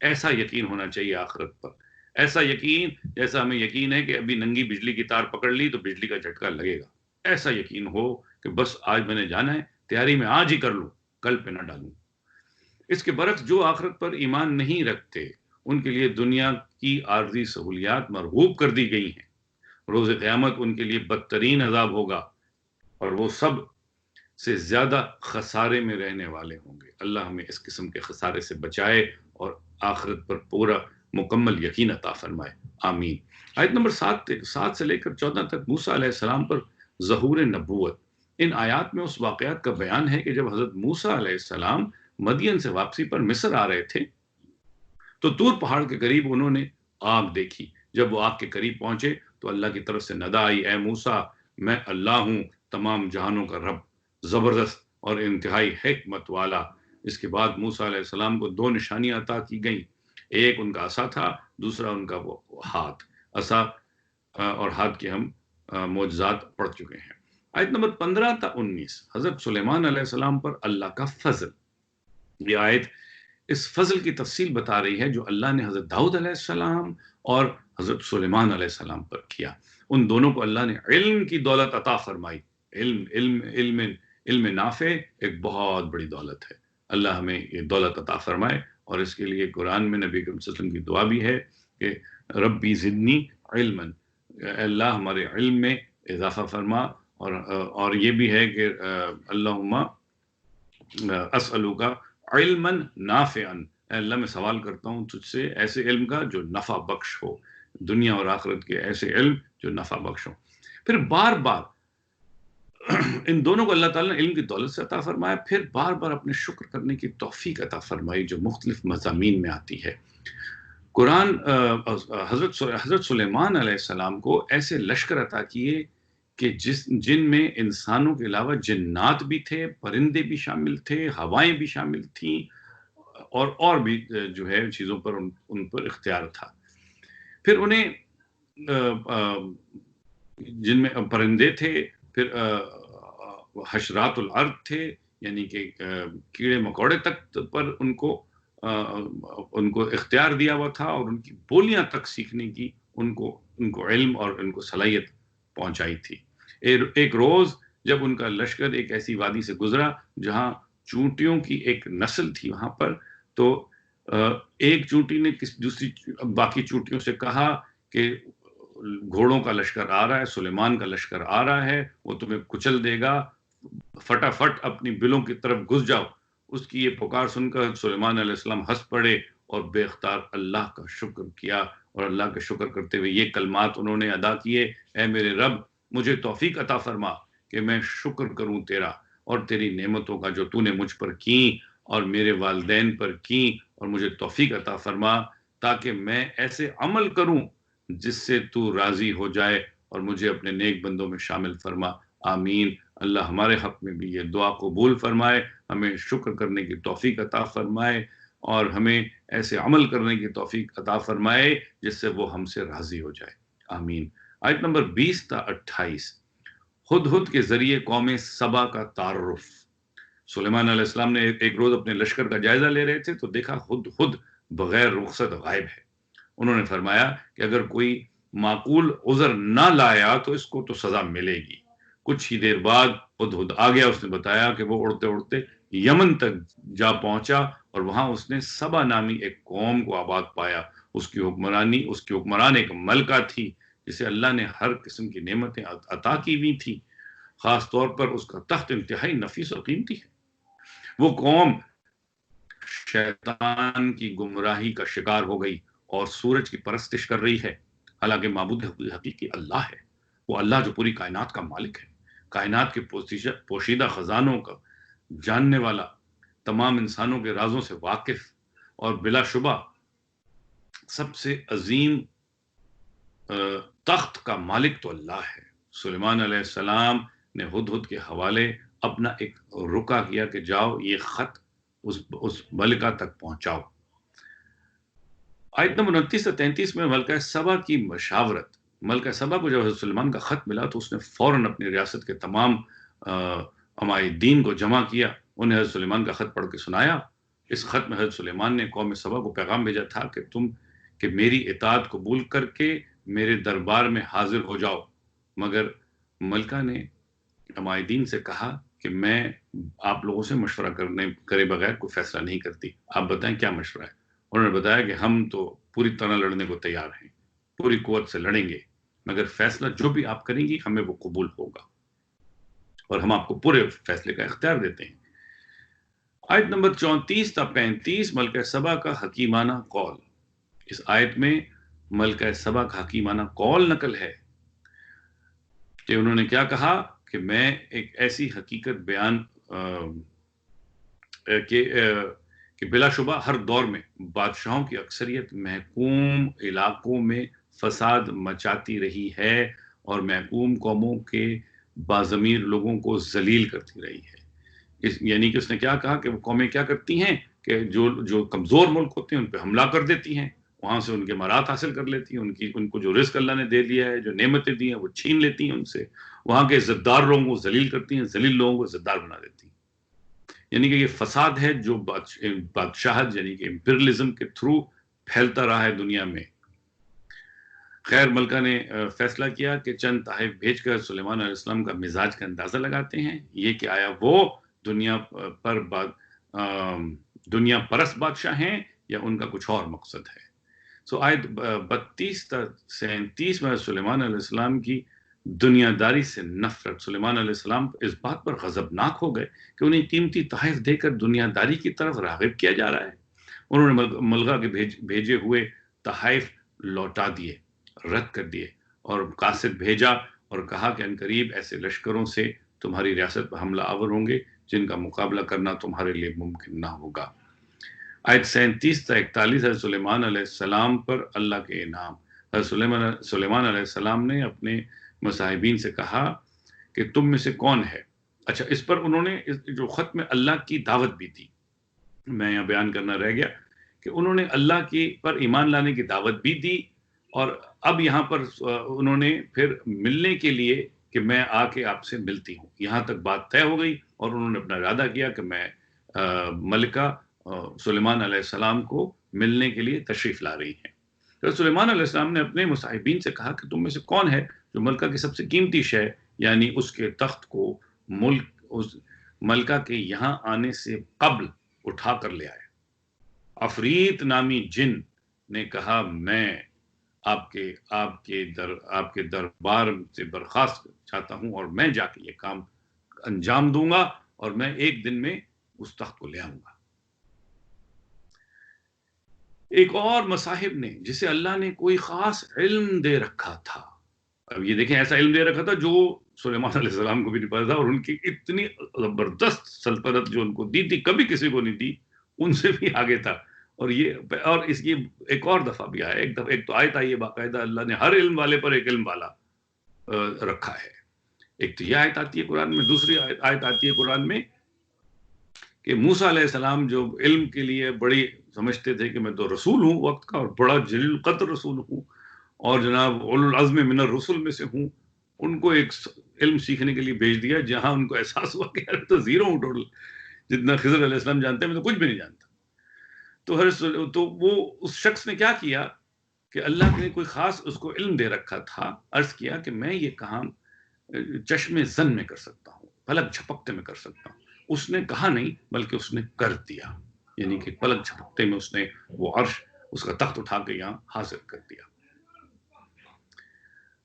ایسا یقین ہونا چاہیے آخرت پر۔ ایسا یقین جیسا ہمیں یقین ہے کہ ابھی ننگی بجلی کی تار پکڑ لی تو بجلی کا جھٹکا لگے گا، ایسا یقین ہو کہ بس آج میں نے جانا ہے، تیاری میں آج ہی کر لوں، کل پہ نہ ڈالوں۔ اس کے برعکس جو آخرت پر ایمان نہیں رکھتے ان کے لیے دنیا کی عارضی سہولیات مرغوب کر دی گئی ہیں، روز قیامت ان کے لیے بدترین عذاب ہوگا اور وہ سب سے زیادہ خسارے میں رہنے والے ہوں گے۔ اللہ ہمیں اس قسم کے خسارے سے بچائے اور آخرت پر پورا مکمل یقین عطا فرمائے، آمین۔ آیت نمبر 7 سے لے کر 14 تک موسیٰ علیہ السلام پر ظہور نبوت۔ ان آیات میں اس واقعات کا بیان ہے کہ جب حضرت موسیٰ علیہ السلام مدین سے واپسی پر مصر آ رہے تھے تو طور پہاڑ کے قریب انہوں نے آگ دیکھی۔ جب وہ آگ کے قریب پہنچے تو اللہ کی طرف سے ندا آئی، اے موسیٰ میں اللہ ہوں، تمام جہانوں کا رب، زبردست اور انتہائی حکمت والا۔ اس کے بعد موسیٰ علیہ السلام کو 2 نشانیاں عطا کی گئیں، ایک ان کا عصا تھا، دوسرا ان کا وہ ہاتھ۔ عصا اور ہاتھ کے ہم معجزات پڑھ چکے ہیں۔ آیت نمبر 15 تا 19 حضرت سلیمان علیہ السلام پر اللہ کا فضل۔ یہ آیت اس فضل کی تفصیل بتا رہی ہے جو اللہ نے حضرت داؤد علیہ السلام اور حضرت سلیمان علیہ السلام پر کیا۔ ان دونوں کو اللہ نے علم کی دولت عطا فرمائی۔ علم نافع ایک بہت بڑی دولت ہے، اللہ ہمیں یہ دولت عطا فرمائے۔ اور اس کے لیے قرآن میں نبی کریم صلی اللہ علیہ وسلم کی دعا بھی ہے کہ ربی زدنی علما، اللہ ہمارے علم میں اضافہ فرما، اور یہ بھی ہے کہ اللہم اسألوک علما نافعا، اے اللہ میں سوال کرتا ہوں تجھ سے ایسے علم کا جو نفع بخش ہو، دنیا اور آخرت کے ایسے علم جو نفع بخش ہو۔ پھر بار بار ان دونوں کو اللہ تعالیٰ نے علم کی دولت سے عطا فرمایا، پھر بار بار اپنے شکر کرنے کی توفیق عطا فرمائی جو مختلف مضامین میں آتی ہے۔ قرآن حضرت سلیمان علیہ السلام کو ایسے لشکر عطا کیے کہ جن میں انسانوں کے علاوہ جنات بھی تھے، پرندے بھی شامل تھے، ہوائیں بھی شامل تھیں، اور بھی جو ہے چیزوں پر ان پر اختیار تھا۔ پھر انہیں جن میں پرندے تھے، پھر حشرات الارض تھے، یعنی کہ کیڑے مکوڑے تک پر ان کو اختیار دیا ہوا تھا، اور ان کی بولیاں تک سیکھنے کی ان کو علم اور ان کو صلاحیت پہنچائی تھی۔ ایک روز جب ان کا لشکر ایک ایسی وادی سے گزرا جہاں چونٹیوں کی ایک نسل تھی وہاں پر، تو ایک چونٹی نے دوسری باقی چونٹیوں سے کہا کہ گھوڑوں کا لشکر آ رہا ہے، سلیمان کا لشکر آ رہا ہے، وہ تمہیں کچل دے گا، فٹافٹ اپنی بلوں کی طرف گھس جاؤ۔ اس کی یہ پکار سن کر سلیمان علیہ السلام ہنس پڑے اور بے اختیار اللہ کا شکر کیا، اور اللہ کا شکر کرتے ہوئے یہ کلمات انہوں نے ادا کیے، اے میرے رب مجھے توفیق عطا فرما کہ میں شکر کروں تیرا اور تیری نعمتوں کا جو تو نے مجھ پر کی اور میرے والدین پر کی، اور مجھے توفیق عطا فرما تاکہ میں ایسے عمل کروں جس سے تو راضی ہو جائے اور مجھے اپنے نیک بندوں میں شامل فرما، آمین۔ اللہ ہمارے حق میں بھی یہ دعا قبول فرمائے، ہمیں شکر کرنے کی توفیق عطا فرمائے اور ہمیں ایسے عمل کرنے کی توفیق عطا فرمائے جس سے وہ ہم سے راضی ہو جائے، آمین۔ آیت نمبر 20 تا 28 ہدہد کے ذریعے قوم سبا کا تعارف۔ سلیمان علیہ السلام نے ایک روز اپنے لشکر کا جائزہ لے رہے تھے تو دیکھا ہدہد بغیر رخصت غائب ہے۔ انہوں نے فرمایا کہ اگر کوئی معقول عذر نہ لایا تو اس کو تو سزا ملے گی۔ کچھ ہی دیر بعد ہدہد آ گیا، اس نے بتایا کہ وہ اڑتے اڑتے یمن تک جا پہنچا اور وہاں اس نے سبا نامی ایک قوم کو آباد پایا۔ اس کی حکمران ایک ملکہ تھی جسے اللہ نے ہر قسم کی نعمتیں عطا کی ہوئی تھی، خاص طور پر اس کا تخت انتہائی نفیس اور قیمتی ہے۔ وہ قوم شیطان کی گمراہی کا شکار ہو گئی اور سورج کی پرستش کر رہی ہے، حالانکہ معبود حقیقی اللہ ہے، وہ اللہ جو پوری کائنات کا مالک ہے، کائنات کے پوشیدہ خزانوں کا جاننے والا، تمام انسانوں کے رازوں سے واقف، اور بلا شبہ سب سے عظیم تخت کا مالک تو اللہ ہے۔ سلیمان علیہ السلام نے ہدہد کے حوالے اپنا ایک رکا کیا کہ جاؤ یہ خط اس ملکہ تک پہنچاؤ۔ آیت نمبر 29 سے 33 میں ملکہ سبا کی مشاورت۔ ملکہ سبا کو جب حضرت سلیمان کا خط ملا تو اس نے فوراً اپنی ریاست کے تمام عمائدین کو جمع کیا، انہیں حضرت سلیمان کا خط پڑھ کے سنایا۔ اس خط میں حضرت سلیمان نے قوم سبا کو پیغام بھیجا تھا کہ میری اطاعت قبول کر کے میرے دربار میں حاضر ہو جاؤ، مگر ملکہ نے عمائدین سے کہا کہ میں آپ لوگوں سے مشورہ کرے بغیر کوئی فیصلہ نہیں کرتی، آپ بتائیں کیا مشورہ ہے۔ انہوں نے بتایا کہ ہم تو پوری طرح لڑنے کو تیار ہیں، پوری قوت سے لڑیں گے، مگر فیصلہ جو بھی آپ کریں گی ہمیں وہ قبول ہوگا اور ہم آپ کو پورے فیصلے کا اختیار دیتے ہیں۔ آیت نمبر 34 تا 35 ملکہ سبا کا حکیمانہ قول۔ اس آیت میں ملکہ سبا کا حکیمانہ قول نقل ہے کہ انہوں نے کیا کہا کہ میں ایک ایسی حقیقت بیان کہ بلا شبہ ہر دور میں بادشاہوں کی اکثریت محکوم علاقوں میں فساد مچاتی رہی ہے اور محکوم قوموں کے باضمیر لوگوں کو ذلیل کرتی رہی ہے۔ یعنی کہ اس نے کیا کہا کہ وہ قومیں کیا کرتی ہیں کہ جو کمزور ملک ہوتے ہیں ان پہ حملہ کر دیتی ہیں، وہاں سے ان کے مراد حاصل کر لیتی ہیں، ان کو جو رزق اللہ نے دے دیا ہے، جو نعمتیں دی ہیں وہ چھین لیتی ہیں ان سے، وہاں کے عزتدار لوگوں کو ذلیل کرتی ہیں، ذلیل لوگوں کو عزتدار بنا دیتی ہیں۔ یعنی کہ یہ فساد ہے جو بادشاہت یعنی کہ امپیرلزم کے تھرو پھیلتا رہا ہے دنیا میں۔ خیر ملکہ نے فیصلہ کیا کہ چند تحائف بھیج کر سلیمان علیہ السلام کا مزاج کا اندازہ لگاتے ہیں، یہ کہ آیا وہ دنیا پرست بادشاہ ہیں یا ان کا کچھ اور مقصد ہے۔ آیت 32 تا 37 میں سلیمان علیہ السلام کی دنیا داری سے نفرت۔ سلیمان علیہ السلام اس بات پر غضبناک ہو گئے کہ انہیں قیمتی تحائف دے کر دنیا داری کی طرف راغب کیا جا رہا ہے۔ انہوں نے ملکہ کے بھیجے ہوئے تحائف لوٹا دیے، رد کر دیے، اور قاصد بھیجا اور کہا کہ عنقریب ایسے لشکروں سے تمہاری ریاست پر حملہ آور ہوں گے جن کا مقابلہ کرنا تمہارے لیے ممکن نہ ہوگا۔ آیت 37 تا 41 حضرت سلیمان علیہ السلام پر اللہ کے انعام۔ حضرت سلیمان علیہ السلام نے اپنے مصاحبین سے کہا کہ تم میں سے کون ہے؟ اچھا، اس پر انہوں نے جو خط میں اللہ کی دعوت بھی دی، میں یہاں بیان کرنا رہ گیا کہ انہوں نے اللہ کی پر ایمان لانے کی دعوت بھی دی، اور اب یہاں پر انہوں نے پھر ملنے کے لیے کہ میں آ کے آپ سے ملتی ہوں، یہاں تک بات طے ہو گئی، اور انہوں نے اپنا ارادہ کیا کہ میں ملکہ سلیمان علیہ السلام کو ملنے کے لیے تشریف لا رہی ہیں۔ تو سلیمان علیہ السلام نے اپنے مصاحبین سے کہا کہ تم میں سے کون ہے جو ملکہ کی سب سے قیمتی شے یعنی اس کے تخت کو ملکہ کے یہاں آنے سے قبل اٹھا کر لے آئے؟ عفریت نامی جن نے کہا میں آپ کے دربار سے برخاست چاہتا ہوں اور میں جا کے یہ کام انجام دوں گا اور میں ایک دن میں اس تخت کو لے آؤں گا۔ ایک اور مصاحب نے جسے اللہ نے کوئی خاص علم دے رکھا تھا، اب یہ دیکھیں ایسا علم دے رکھا تھا جو سلیمان علیہ السلام کو بھی نہیں پتا تھا، اور ان کی اتنی زبردست سلطنت جو ان کو دی تھی کبھی کسی کو نہیں دی، ان سے بھی آگے تھا۔ اور اس کی ایک اور دفعہ بھی آیا، ایک تو آیت آئی ہے باقاعدہ اللہ نے ہر علم والے پر ایک علم والا رکھا ہے۔ ایک تو یہ آیت آتی ہے قرآن میں، دوسری آیت آتی ہے قرآن میں کہ موسیٰ علیہ السلام جو علم کے لیے بڑی سمجھتے تھے کہ میں تو رسول ہوں وقت کا اور بڑا جلیل القدر رسول ہوں اور جناب اولو العزم من الرسل میں سے ہوں، ان کو ایک علم سیکھنے کے لیے بھیج دیا جہاں ان کو احساس ہوا کہ یار تو زیرو ہوں ٹوٹل، جتنا خضر علیہ السلام جانتے ہیں میں تو کچھ بھی نہیں جانتا۔ تو وہ اس شخص نے کیا کیا کہ اللہ نے کوئی خاص اس کو علم دے رکھا تھا، عرض کیا کہ میں یہ کام چشم زن میں کر سکتا ہوں، پلک جھپکتے میں کر سکتا ہوں۔ اس نے کہا نہیں بلکہ اس نے کر دیا، یعنی کہ پلک جھپکتے میں اس نے وہ عرش اس کا تخت اٹھا کے یہاں حاضر کر دیا۔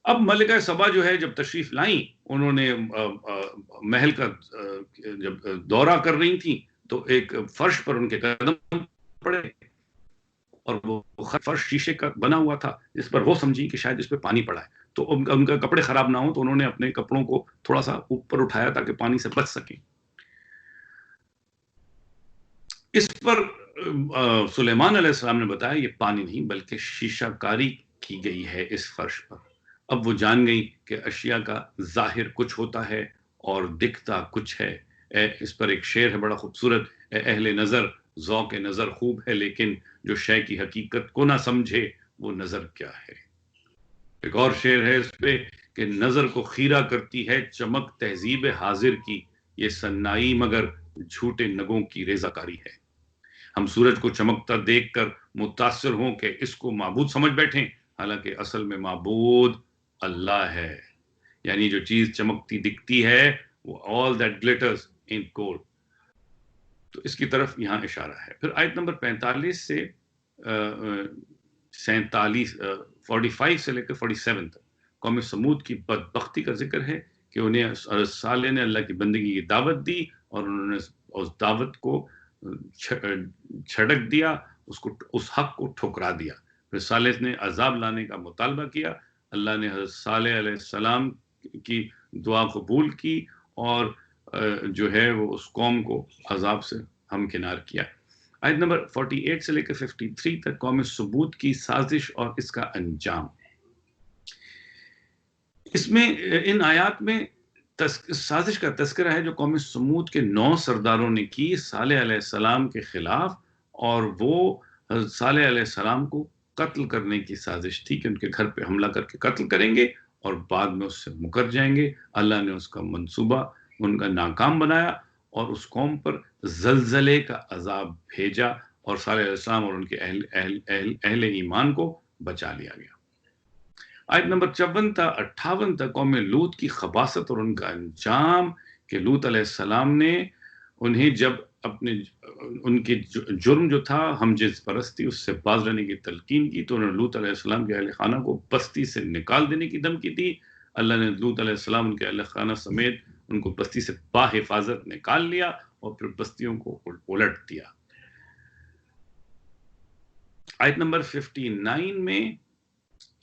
اب ملکہ سبا جو ہے جب تشریف لائیں، انہوں نے محل کا جب دورہ کر رہی تھیں تو ایک فرش پر ان کے قدم پڑے اور وہ فرش شیشے کا بنا ہوا تھا جس پر وہ سمجھی کہ شاید اس پہ پانی پڑا ہے، تو ان کا کپڑے خراب نہ ہو تو انہوں نے اپنے کپڑوں کو تھوڑا سا اوپر اٹھایا تاکہ پانی سے بچ سکیں۔ اس پر سلیمان علیہ السلام نے بتایا یہ پانی نہیں بلکہ شیشہ کاری کی گئی ہے اس فرش پر۔ اب وہ جان گئی کہ اشیاء کا ظاہر کچھ ہوتا ہے اور دکھتا کچھ ہے۔ اس پر ایک شعر ہے بڑا خوبصورت، اے اہل نظر ذوق نظر خوب ہے لیکن جو شے کی حقیقت کو نہ سمجھے وہ نظر کیا ہے۔ ایک اور شعر ہے اس پہ کہ نظر کو خیرہ کرتی ہے چمک تہذیب حاضر کی، یہ سنائی مگر جھوٹے نگوں کی ریزہ کاری ہے۔ ہم سورج کو چمکتا دیکھ کر متاثر ہوں کہ اس کو معبود سمجھ بیٹھیں، حالانکہ اصل میں معبود اللہ ہے۔ یعنی جو چیز چمکتی دکھتی ہے وہ all that glitters ain't gold۔ تو اس کی طرف یہاں اشارہ ہے۔ پھر آیت نمبر 45 سے 45 سے لے کر 47 تک قوم سمود کی بدبختی کا ذکر ہے کہ انہیں صالح نے اللہ کی بندگی کی دعوت دی اور انہوں نے اس دعوت کو چھڑک دیا، اس حق کو ٹھکرا دیا۔ پھر صالح نے عذاب لانے کا مطالبہ کیا، اللہ نے حضرت صالح علیہ السلام کی دعا قبول کی اور جو ہے وہ اس قوم کو عذاب سے ہمکنار کیا۔ آیت نمبر 48 سے لے کر 53 تک قوم سمود کی سازش اور اس کا انجام۔ اس میں ان آیات میں سازش کا تذکرہ ہے جو قوم سمود کے 9 سرداروں نے کی صالح علیہ السلام کے خلاف، اور وہ حضرت صالح علیہ السلام کو قتل کرنے کی سازش تھی کہ ان کے گھر پہ حملہ کر کے قتل کریں گے اور بعد میں اس سے مکر جائیں گے۔ اللہ نے اس کا منصوبہ ان کا ناکام بنایا اور اس قوم پر زلزلے کا عذاب بھیجا اور صالح علیہ السلام اور ان کے اہل ایمان کو بچا لیا گیا۔ آیت نمبر 54 تا 58 تک قوم لوط کی خباثت اور ان کا انجام کہ لوط علیہ السلام نے انہیں جب اپنے ان کے جرم جو تھا ہم جنس پرستی اس سے باز رہنے کی تلقین کی تو انہوں نے لوط علیہ السلام کے اہل خانہ کو بستی سے نکال دینے کی دھمکی دی۔ اللہ نے لوط علیہ السلام ان کے اہل خانہ سمیت ان کو بستی سے باحفاظت نکال لیا اور پھر بستیوں کو الٹ دیا۔ آیت نمبر 59 میں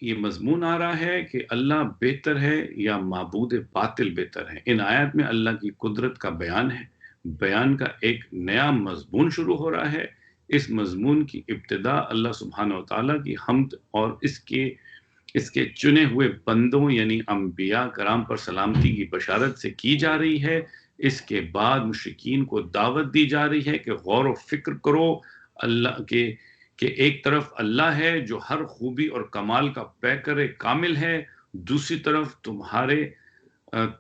یہ مضمون آ رہا ہے کہ اللہ بہتر ہے یا معبود باطل بہتر ہے۔ ان آیات میں اللہ کی قدرت کا بیان ہے، بیان کا ایک نیا مضمون شروع ہو رہا ہے۔ اس مضمون کی ابتدا اللہ سبحانہ و تعالیٰ کی حمد اور اس کے چنے ہوئے بندوں یعنی انبیاء کرام پر سلامتی کی بشارت سے کی جا رہی ہے۔ اس کے بعد مشرکین کو دعوت دی جا رہی ہے کہ غور و فکر کرو اللہ کہ ایک طرف اللہ ہے جو ہر خوبی اور کمال کا پیکر کامل ہے، دوسری طرف تمہارے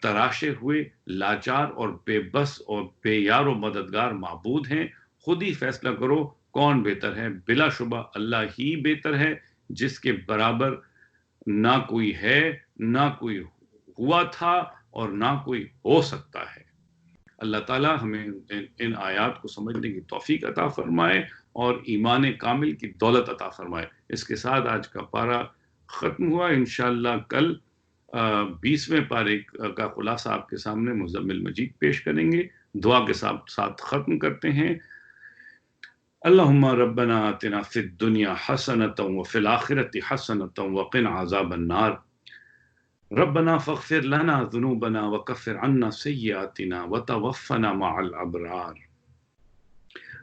تراشے ہوئے لاچار اور بے بس اور بے یار و مددگار معبود ہیں۔ خود ہی فیصلہ کرو کون بہتر ہے۔ بلا شبہ اللہ ہی بہتر ہے جس کے برابر نہ کوئی ہے، نہ کوئی ہوا تھا اور نہ کوئی ہو سکتا ہے۔ اللہ تعالیٰ ہمیں ان آیات کو سمجھنے کی توفیق عطا فرمائے اور ایمان کامل کی دولت عطا فرمائے۔ اس کے ساتھ آج کا پارہ ختم ہوا۔ انشاءاللہ کل 20ویں پارے کا خلاصہ آپ کے سامنے مزمل مجید پیش کریں گے۔ دعا کے ساتھ ختم کرتے ہیں۔ اللہم ربنا آتنا فی الدنیا حسنۃ وفی الآخرۃ حسنۃ وقنا عذاب النار۔ ربنا فاغفر لنا ذنوبنا وكفر عنا سيئاتنا وتوفنا مع الأبرار۔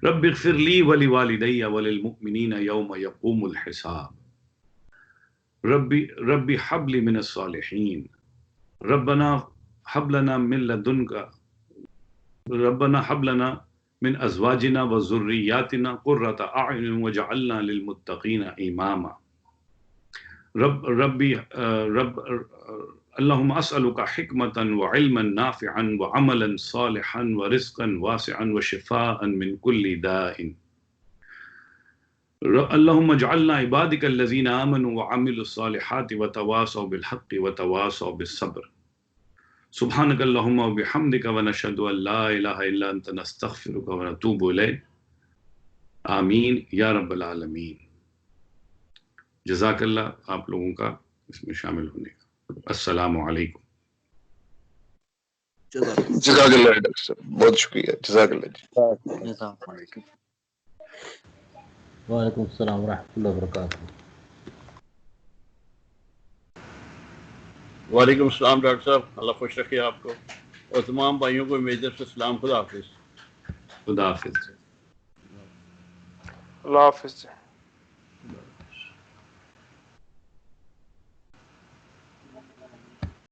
رب اغفر لي ولوالدي وللمؤمنين يوم يقوم الحساب۔ ربي هب لي من الصالحين۔ ربنا هب لنا من لدنك ربنا هب لنا من أزواجنا وذرياتنا قرة أعين واجعلنا للمتقين إماما۔ اللهم أسألك حكمة وعلما نافعا وعملا صالحا ورزقا واسعا وشفاء من كل داء۔ اللهم اجعلنا عبادك الذين آمنوا وعملوا الصالحات وتواصوا بالحق وتواصوا بالصبر۔ سبحانك اللهم وبحمدك ونشهد أن لا إله إلا أنت نستغفرك ونتوب إليك۔ آمین یا رب العالمین۔ جزاک اللہ آپ لوگوں کا اس میں شامل ہونے کا۔ السلام علیکم۔ جزاک اللہ ڈاکٹر صاحب، بہت شکریہ، جزاک اللہ جی۔ جزاک اللہ۔ وعلیکم السلام ورحمۃ اللہ وبرکاتہ. وعلیکم السلام ڈاکٹر صاحب، اللہ خوش رکھے آپ کو اور تمام بھائیوں کو میجر سے سلام. خدا حافظ. خدا حافظ. اللہ حافظ.